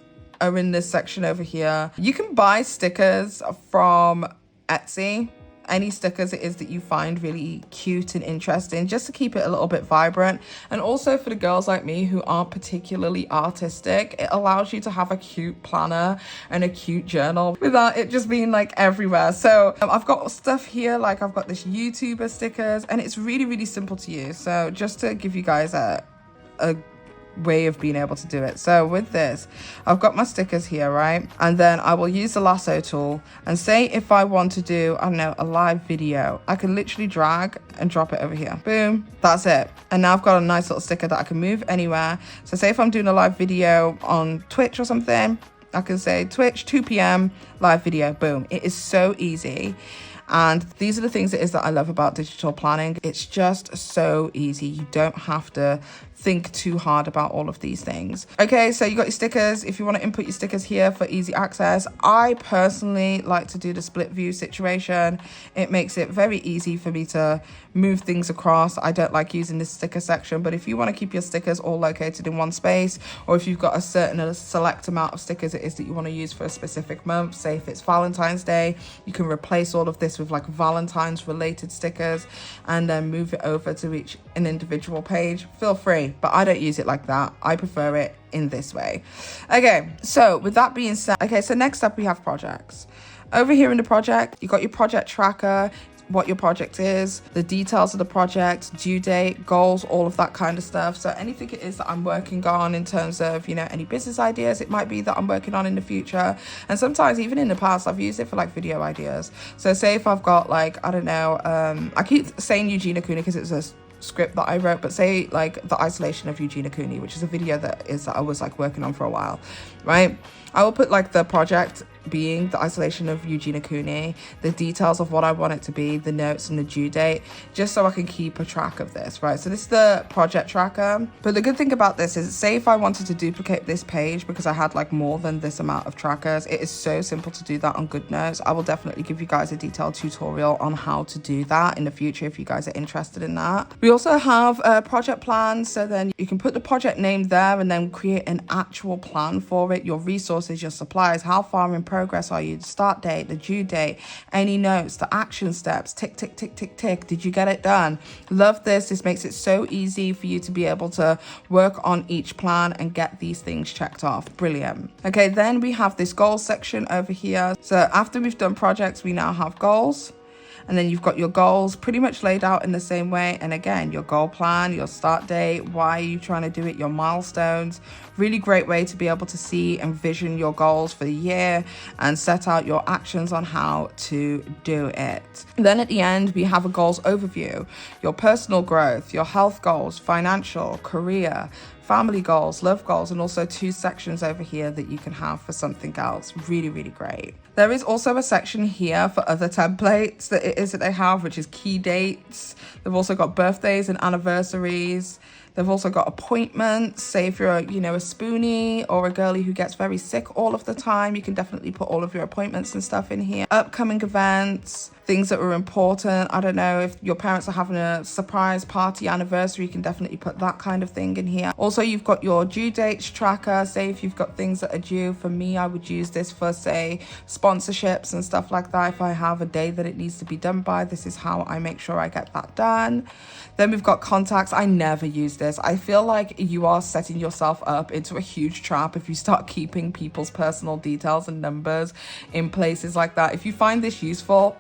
are in this section over here. You can buy stickers from Etsy. Any stickers it is that you find really cute and interesting, just to keep it a little bit vibrant. And also for the girls like me who aren't particularly artistic, it allows you to have a cute planner and a cute journal without it just being like everywhere. So I've got stuff here, like I've got this YouTuber stickers, and it's really, really simple to use. So just to give you guys a way of being able to do it. So with this, I've got my stickers here, right? And then I will use the lasso tool, and say if I want to do, I don't know, a live video, I can literally drag and drop it over here. Boom, that's it. And now I've got a nice little sticker that I can move anywhere. So say if I'm doing a live video on Twitch or something, I can say Twitch 2 p.m. live video. Boom. It is so easy. And these are the things it is that I love about digital planning. It's just so easy. You don't have to think too hard about all of these things. Okay, so you got your stickers. If you want to input your stickers here for easy access, I personally like to do the split view situation. It makes it very easy for me to move things across. I don't like using this sticker section, but if you want to keep your stickers all located in one space, or if you've got a select amount of stickers it is that you want to use for a specific month, say if it's Valentine's Day, you can replace all of this with like Valentine's related stickers and then move it over to each an individual page. Feel free, but I don't use it like that. I prefer it in this way. Okay, so with that being said, okay, so next up we have projects. Over here in the project, you got your project tracker, what your project is, the details of the project, due date, goals, all of that kind of stuff. So anything it is that I'm working on in terms of, you know, any business ideas it might be that I'm working on in the future. And sometimes even in the past, I've used it for like video ideas. So say if I've got like, I don't know, I keep saying Eugenia Cooney because it's a script that I wrote, but say like the isolation of Eugenia Cooney, which is a video that I was like working on for a while, right? I will put like the project being the isolation of Eugenia Cooney, the details of what I want it to be, the notes and the due date, just so I can keep a track of this, right? So this is the project tracker. But the good thing about this is, say if I wanted to duplicate this page because I had like more than this amount of trackers, it is so simple to do that on GoodNotes. I will definitely give you guys a detailed tutorial on how to do that in the future if you guys are interested in that. We also have a project plan, so then you can put the project name there and then create an actual plan for it, your resources, your supplies, how far in progress are you, the start date, the due date, any notes, the action steps, tick, tick, tick, tick, tick. Did you get it done? Love this. This makes it so easy for you to be able to work on each plan and get these things checked off. Brilliant. Okay, then we have this goals section over here. So after we've done projects, we now have goals. And then you've got your goals pretty much laid out in the same way. And again, your goal plan, your start date, why are you trying to do it, your milestones. Really great way to be able to see and vision your goals for the year and set out your actions on how to do it. Then at the end, we have a goals overview, your personal growth, your health goals, financial, career, family goals, love goals, and also 2 sections over here that you can have for something else. Really, really great. There is also a section here for other templates that it is that they have, which is key dates. They've also got birthdays and anniversaries. They've also got appointments. Say if you're a spoonie or a girly who gets very sick all of the time, you can definitely put all of your appointments and stuff in here. Upcoming events, things that are important. I don't know, if your parents are having a surprise party anniversary, you can definitely put that kind of thing in here. Also, you've got your due dates tracker. Say if you've got things that are due. For me, I would use this for, say, sponsorships and stuff like that. If I have a day that it needs to be done by, this is how I make sure I get that done. Then we've got contacts. I never use this. I feel like you are setting yourself up into a huge trap if you start keeping people's personal details and numbers in places like that. If you find this useful,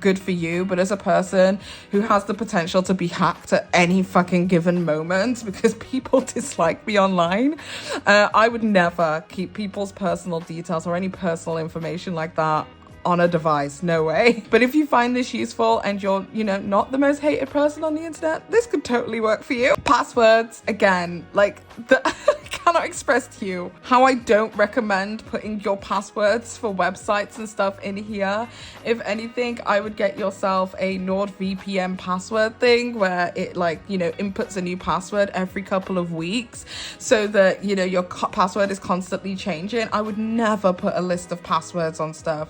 good for you, but as a person who has the potential to be hacked at any fucking given moment because people dislike me online, I would never keep people's personal details or any personal information like that on a device. No way. But if you find this useful and you're, not the most hated person on the internet, this could totally work for you. Passwords, again, like I cannot express to you how I don't recommend putting your passwords for websites and stuff in here. If anything, I would get yourself a NordVPN password thing where it inputs a new password every couple of weeks so that, your password is constantly changing. I would never put a list of passwords on stuff.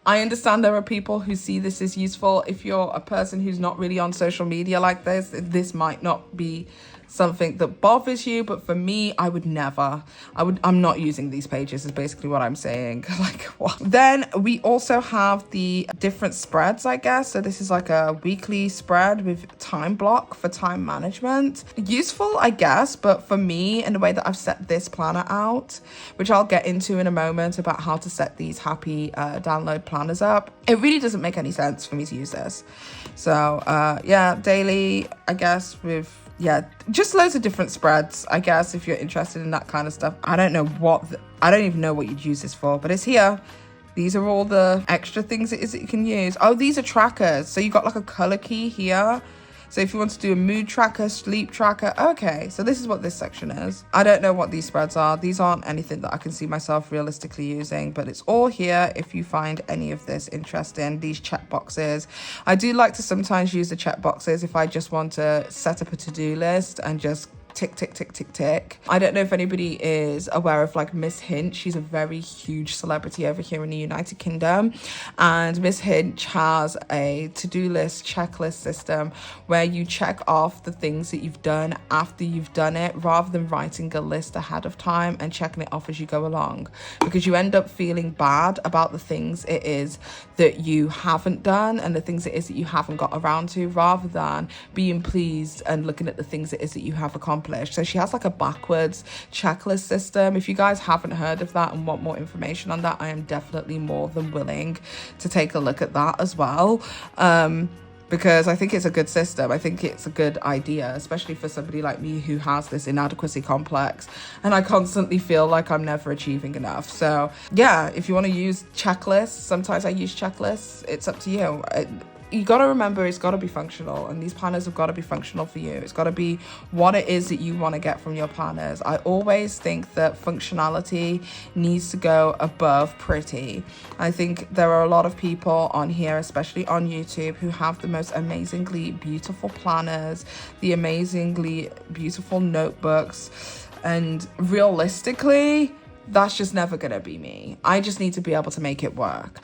I understand there are people who see this as useful. If you're a person who's not really on social media like this might not be something that bothers you, but for me, I would never. I'm not using these pages is basically what I'm saying. Like, what? Then we also have the different spreads, I guess. So this is like a weekly spread with time block for time management. Useful, I guess, but for me, in the way that I've set this planner out, which I'll get into in a moment about how to set these happy download planners up, it really doesn't make any sense for me to use this. So yeah, daily, I guess, with just loads of different spreads, I guess, if you're interested in that kind of stuff. I don't even know what you'd use this for, but it's here. These are all the extra things it is that you can use. Oh, these are trackers. So you got like a color key here. So if you want to do a mood tracker, sleep tracker, okay. So this is what this section is. I don't know what these spreads are. These aren't anything that I can see myself realistically using, but it's all here if you find any of this interesting. These check boxes. I do like to sometimes use the check boxes if I just want to set up a to-do list and just tick, tick, tick, tick, tick. I don't know if anybody is aware of like Miss Hinch. She's a very huge celebrity over here in the United Kingdom. And Miss Hinch has a to-do list checklist system where you check off the things that you've done after you've done it, rather than writing a list ahead of time and checking it off as you go along, because you end up feeling bad about the things it is that you haven't done and the things it is that you haven't got around to, rather than being pleased and looking at the things it is that you have accomplished. So she has like a backwards checklist system. If you guys haven't heard of that and want more information on that, I am definitely more than willing to take a look at that as well. Because I think it's a good system. I think it's a good idea, especially for somebody like me who has this inadequacy complex and I constantly feel like I'm never achieving enough. So yeah, if you want to use checklists, sometimes I use checklists, it's up to you. You got to remember, it's got to be functional, and these planners have got to be functional for you. It's got to be what it is that you want to get from your planners. I always think that functionality needs to go above pretty. I think there are a lot of people on here, especially on YouTube, who have the most amazingly beautiful planners, the amazingly beautiful notebooks, and realistically, that's just never going to be me. I just need to be able to make it work.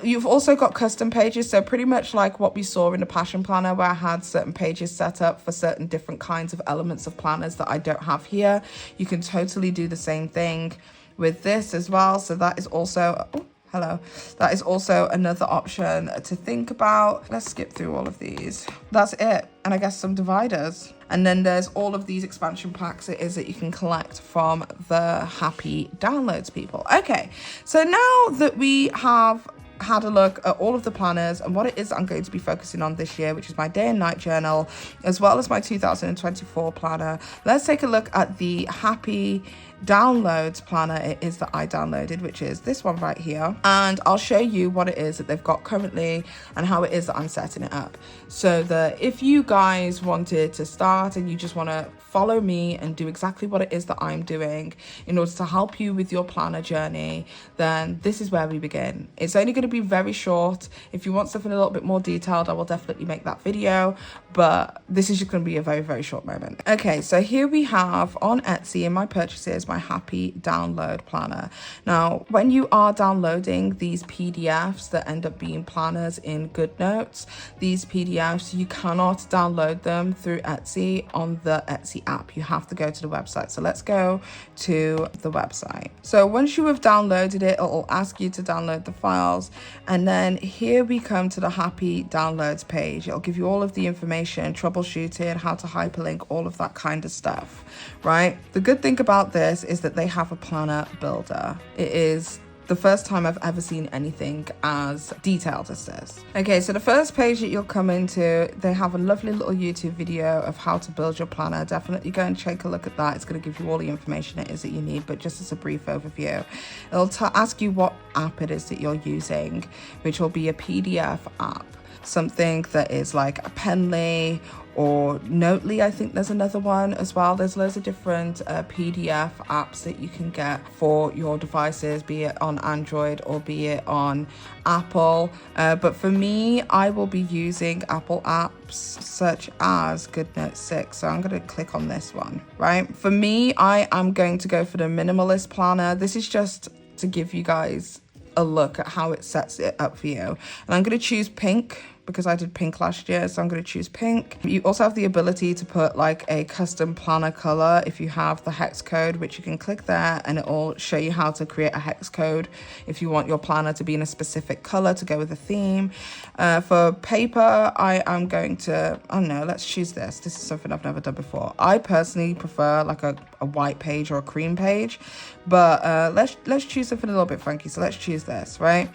You've also got custom pages. So pretty much like what we saw in the Passion Planner, where I had certain pages set up for certain different kinds of elements of planners that I don't have here. You can totally do the same thing with this as well. So that is also... Oh, hello. That is also another option to think about. Let's skip through all of these. That's it. And I guess some dividers. And then there's all of these expansion packs it is that you can collect from the happy downloads people. Okay, so now that we have had a look at all of the planners and what it is I'm going to be focusing on this year, which is my day and night journal, as well as my 2024 planner, let's take a look at the happy downloads planner it is that I downloaded, which is this one right here, and I'll show you what it is that they've got currently and how it is that I'm setting it up, so that if you guys wanted to start and you just want to follow me and do exactly what it is that I'm doing in order to help you with your planner journey, then this is where we begin. It's only going to be very short. If you want something a little bit more detailed, I will definitely make that video, but this is just going to be a very, very short moment. Okay, so here we have on Etsy in my purchases my happy download planner. Now, when you are downloading these PDFs that end up being planners in GoodNotes, these PDFs, you cannot download them through Etsy on the Etsy app. You have to go to the website. So let's go to the website. So once you have downloaded it, it'll ask you to download the files. And then here we come to the happy downloads page. It'll give you all of the information, troubleshooting, how to hyperlink, all of that kind of stuff, right? The good thing about this is that they have a planner builder. It is the first time I've ever seen anything as detailed as this. Okay, so the first page that you'll come into, they have a lovely little YouTube video of how to build your planner. Definitely go and take a look at that. It's going to give you all the information it is that you need, but just as a brief overview, it'll ask you what app it is that you're using, which will be a PDF app, something that is like a Penly or Notely. I think there's another one as well. There's loads of different PDF apps that you can get for your devices, be it on Android or be it on Apple. But for me, I will be using Apple apps such as GoodNotes 6. So I'm going to click on this one, right? For me, I am going to go for the minimalist planner. This is just to give you guys a look at how it sets it up for you. And I'm going to choose pink because I did pink last year, so I'm going to choose pink. You also have the ability to put like a custom planner color if you have the hex code, which you can click there and it will show you how to create a hex code if you want your planner to be in a specific color to go with a theme. For paper, I am going to, I don't know, let's choose this. This is something I've never done before. I personally prefer like a white page or a cream page, but let's choose something a little bit funky. So let's choose this, right?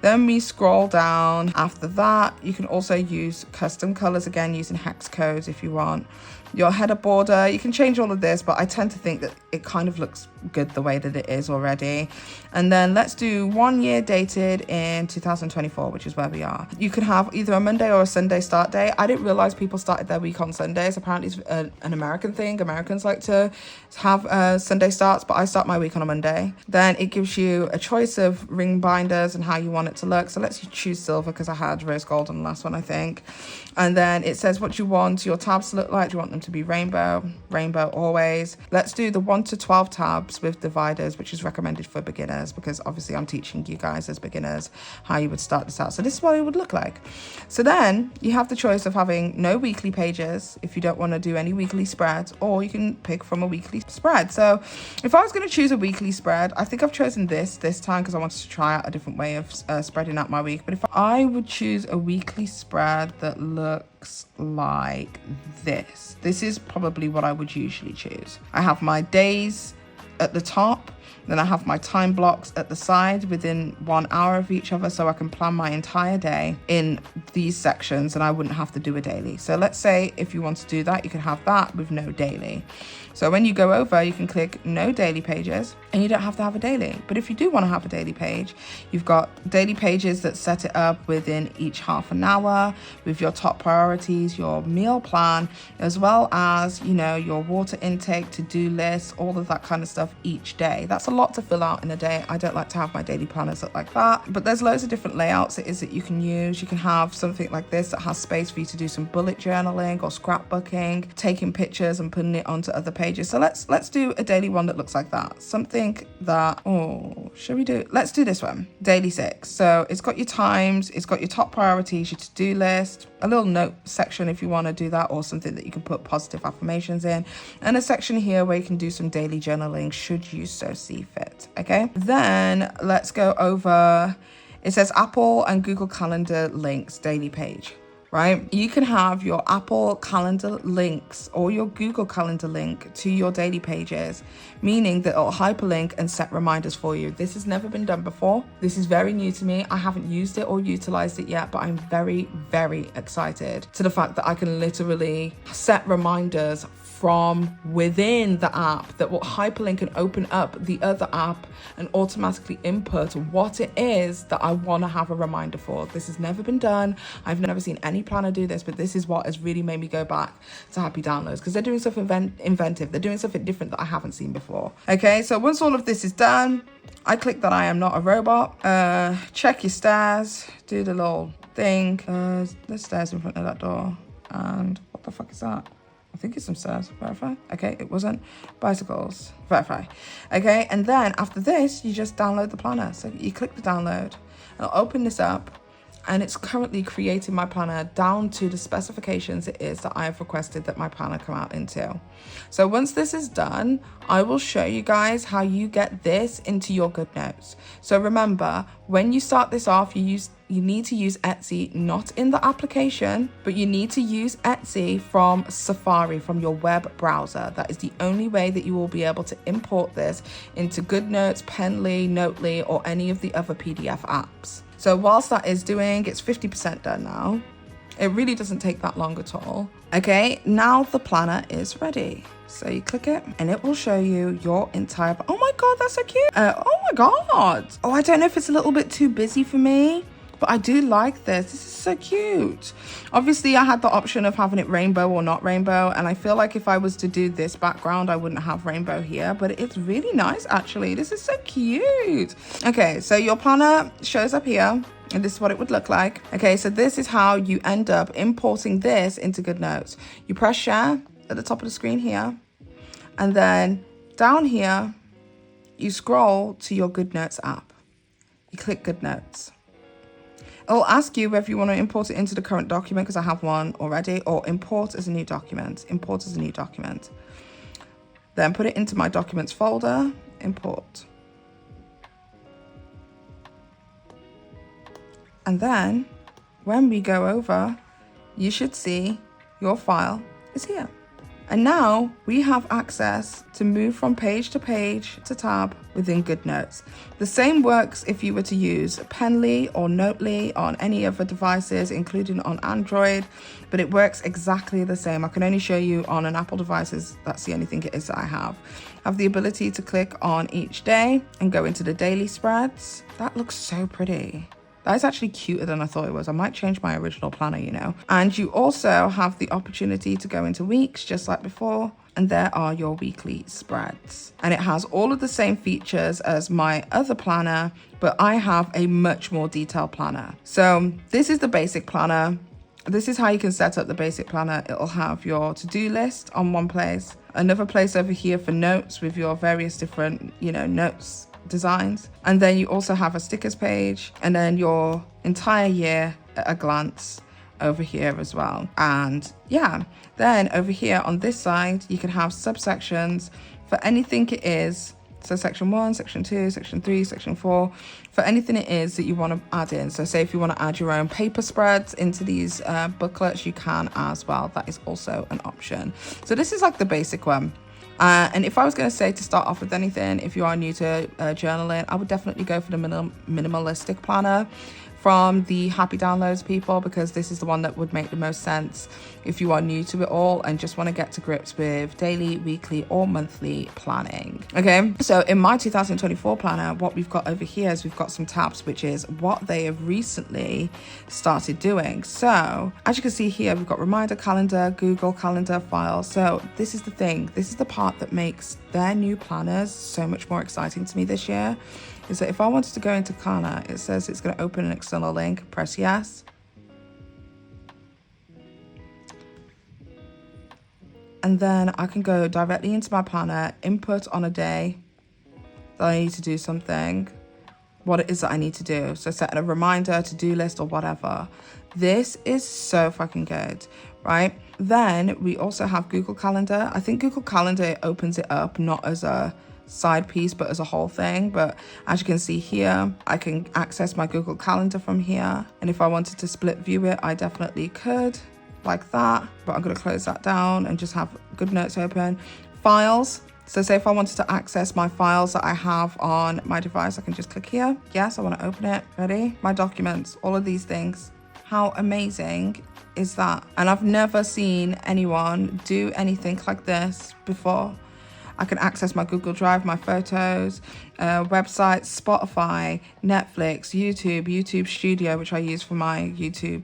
Then we scroll down. After that, you can also use custom colors again using hex codes if you want. Your header border, you can change all of this, but I tend to think that it kind of looks good the way that it is already. And then let's do 1 year dated in 2024, which is where we are. You can have either a Monday or a Sunday start date. I didn't realize people started their week on Sundays. Apparently it's an American thing. Americans like to have Sunday starts, but I start my week on a Monday. Then it gives you a choice of ring binders and how you want it to look. So let's choose silver because I had rose gold on the last one, I think. And then it says what you want your tabs to look like. Do you want them them to be rainbow, rainbow always. Let's do the 1 to 12 tabs with dividers, which is recommended for beginners, because obviously I'm teaching you guys as beginners how you would start this out. So this is what it would look like. So then you have the choice of having no weekly pages if you don't want to do any weekly spreads, or you can pick from a weekly spread. So if I was going to choose a weekly spread, I think I've chosen this time because I wanted to try out a different way of spreading out my week. But if I would choose a weekly spread that looks like this is probably what I would usually choose. I have my days at the top, then I have my time blocks at the side within 1 hour of each other, so I can plan my entire day in these sections and I wouldn't have to do a daily. So let's say if you want to do that, you can have that with no daily. So when you go over, you can click no daily pages and you don't have to have a daily. But if you do want to have a daily page, you've got daily pages that set it up within each half an hour with your top priorities, your meal plan, as well as, you know, your water intake, to-do list, all of that kind of stuff each day. That's a lot to fill out in a day. I don't like to have my daily planners look like that, but there's loads of different layouts it is that you can use. You can have something like this that has space for you to do some bullet journaling or scrapbooking, taking pictures and putting it onto other pages. So let's do a daily one that looks like that. Something that, let's do this one, daily 6. So it's got your times, it's got your top priorities, your to-do list, a little note section if you want to do that, or something that you can put positive affirmations in, and a section here where you can do some daily journaling should you so see fit. Okay, then let's go over, it says Apple and Google Calendar links daily page. Right? You can have your Apple Calendar links or your Google Calendar link to your daily pages, meaning that it'll hyperlink and set reminders for you. This has never been done before. This is very new to me. I haven't used it or utilized it yet, but I'm very, very excited to the fact that I can literally set reminders from within the app that will hyperlink and open up the other app and automatically input what it is that I want to have a reminder for. This has never been done. I've never seen any planner do this, but this is what has really made me go back to Happy Downloads, because they're doing something inventive. They're doing something different that I haven't seen before. Okay, so once all of this is done, I click that I am not a robot. Check your stairs, do the little thing. There's stairs in front of that door. And what the fuck is that? I think it's some stairs. Verify. Okay, it wasn't. Bicycles. Verify. Okay, and then after this, you just download the planner. So you click the download, and I'll open this up, and it's currently creating my planner down to the specifications it is that I have requested that my planner come out into. So once this is done, I will show you guys how you get this into your GoodNotes. So remember, when you start this off, you need to use Etsy, not in the application, but you need to use Etsy from Safari, from your web browser. That is the only way that you will be able to import this into GoodNotes, Penly, Notely, or any of the other PDF apps. So whilst that is doing, it's 50% done now. It really doesn't take that long at all. Okay, now the planner is ready. So you click it and it will show you your entire, oh my God, that's so cute. Oh my God. Oh, I don't know if it's a little bit too busy for me, but I do like this. This is so cute. Obviously, I had the option of having it rainbow or not rainbow, and I feel like if I was to do this background, I wouldn't have rainbow here, but it's really nice, actually. This is so cute. Okay, so your planner shows up here, and this is what it would look like. Okay, so this is how you end up importing this into GoodNotes. You press share at the top of the screen here, and then down here, you scroll to your GoodNotes app. You click GoodNotes. It'll ask you whether you want to import it into the current document, because I have one already, or import as a new document. Import as a new document. Then put it into my documents folder, import. And then when we go over, you should see your file is here. And now we have access to move from page to page to tab within GoodNotes. The same works if you were to use Penly or Notely on any other devices, including on Android, but it works exactly the same. I can only show you on an Apple devices. That's the only thing it is that I have. I have the ability to click on each day and go into the daily spreads. That looks so pretty. That is actually cuter than I thought it was. I might change my original planner, you know. And you also have the opportunity to go into weeks, just like before. And there are your weekly spreads. And it has all of the same features as my other planner, but I have a much more detailed planner. So this is the basic planner. This is how you can set up the basic planner. It'll have your to-do list on one place, another place over here for notes with your various different, you know, notes designs. And then you also have a stickers page, and then your entire year at a glance over here as well. And yeah, then over here on this side, you can have subsections for anything it is. So section 1, section 2, section 3, section 4, for anything it is that you want to add in. So say if you want to add your own paper spreads into these booklets, you can as well. That is also an option. So this is like the basic one. And if I was going to say to start off with anything, if you are new to journaling, I would definitely go for the minimalistic planner from the Happy Downloads people, because this is the one that would make the most sense if you are new to it all and just want to get to grips with daily, weekly or monthly planning. Okay, so in my 2024 planner, what we've got over here is we've got some tabs, which is what they have recently started doing. So as you can see here, we've got reminder, calendar, Google Calendar, files. So this is the thing, this is the part that makes their new planners so much more exciting to me this year. Is that if I wanted to go into Planner, it says it's going to open an external link, press yes. And then I can go directly into my planner, input on a day that I need to do something, what it is that I need to do. So set a reminder, to-do list or whatever. This is so fucking good, right? Then we also have Google Calendar. I think Google Calendar opens it up not as a side piece but as a whole thing, but as you can see here, I can access my Google Calendar from here, and if I wanted to split view it, I definitely could, like that. But I'm going to close that down and just have GoodNotes open. Files, so say if I wanted to access my files that I have on my device, I can just click here. Yes, I want to open it. Ready? My documents, all of these things. How amazing is that? And I've never seen anyone do anything like this before. I can access my Google Drive, my photos, websites, Spotify, Netflix, YouTube Studio, which I use for my YouTube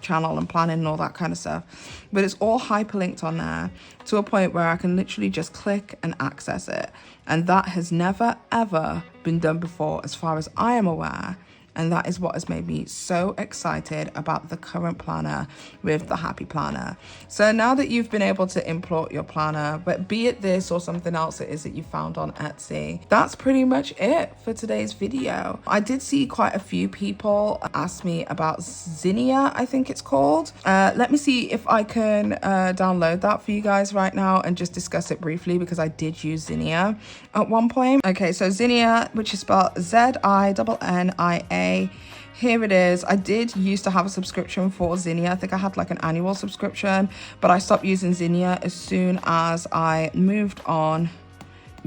channel and planning and all that kind of stuff. But it's all hyperlinked on there to a point where I can literally just click and access it. And that has never, ever been done before as far as I am aware. And that is what has made me so excited about the current planner with the Happy Planner. So now that you've been able to import your planner, but be it this or something else it is that you found on Etsy, that's pretty much it for today's video. I did see quite a few people ask me about Zenia, I think it's called. Let me see if I can download that for you guys right now and just discuss it briefly, because I did use Zenia at one point. Okay, so Zenia, which is spelled Z-I-N-N-I-A. Here it is. I did used to have a subscription for Zenia. I think I had like an annual subscription, but I stopped using Zenia as soon as I moved on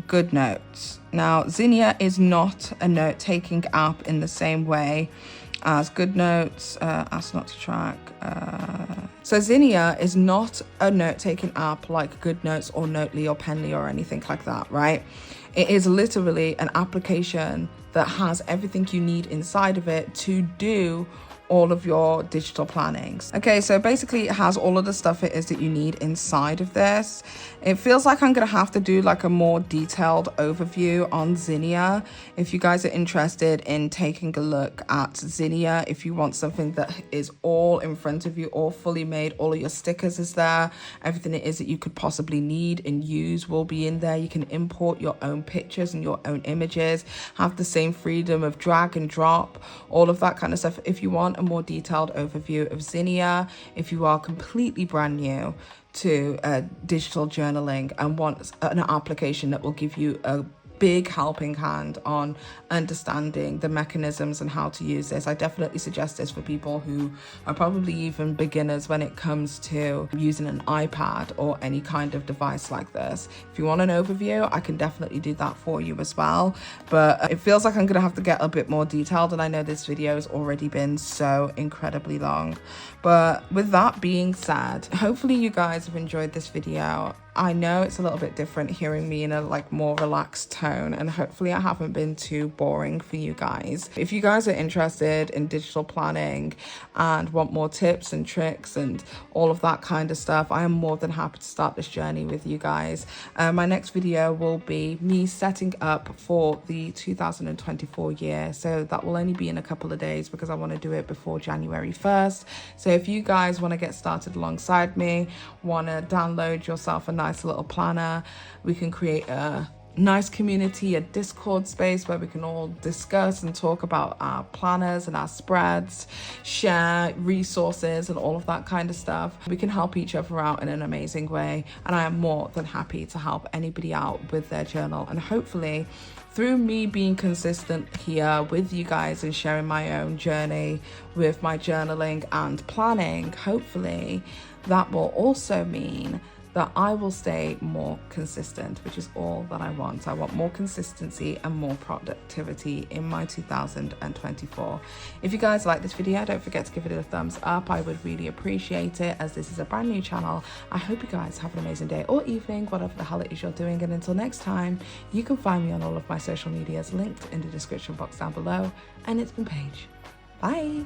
GoodNotes. Now, Zenia is not a note-taking app in the same way as GoodNotes, Ask Not to Track. So Zenia is not a note-taking app like GoodNotes or Notely or Penly or anything like that, right? It is literally an application that has everything you need inside of it to do all of your digital plannings. Okay, so basically it has all of the stuff it is that you need inside of this. It feels like I'm gonna have to do like a more detailed overview on Zenia. If you guys are interested in taking a look at Zenia, if you want something that is all in front of you, all fully made, all of your stickers is there, everything it is that you could possibly need and use will be in there. You can import your own pictures and your own images, have the same freedom of drag and drop, all of that kind of stuff. If you want a more detailed overview of Zenia, if you are completely brand new to digital journaling and want an application that will give you a big helping hand on understanding the mechanisms and how to use this, I definitely suggest this for people who are probably even beginners when it comes to using an iPad or any kind of device like this. If you want an overview, I can definitely do that for you as well, but it feels like I'm gonna have to get a bit more detailed, and I know this video has already been so incredibly long. But with that being said, hopefully you guys have enjoyed this video. I know it's a little bit different hearing me in a like more relaxed tone, and hopefully I haven't been too boring for you guys. If you guys are interested in digital planning and want more tips and tricks and all of that kind of stuff, I am more than happy to start this journey with you guys. My next video will be me setting up for the 2024 year, so that will only be in a couple of days because I want to do it before January 1st. So if you guys want to get started alongside me, want to download yourself a nice little planner, we can create a nice community, a Discord space where we can all discuss and talk about our planners and our spreads, share resources and all of that kind of stuff. We can help each other out in an amazing way, and I am more than happy to help anybody out with their journal. And hopefully through me being consistent here with you guys and sharing my own journey with my journaling and planning, hopefully that will also mean that I will stay more consistent, which is all that I want. I want more consistency and more productivity in my 2024. If you guys like this video, don't forget to give it a thumbs up. I would really appreciate it, as this is a brand new channel. I hope you guys have an amazing day or evening, whatever the hell it is you're doing. And until next time, you can find me on all of my social medias linked in the description box down below. And it's been Paige. Bye.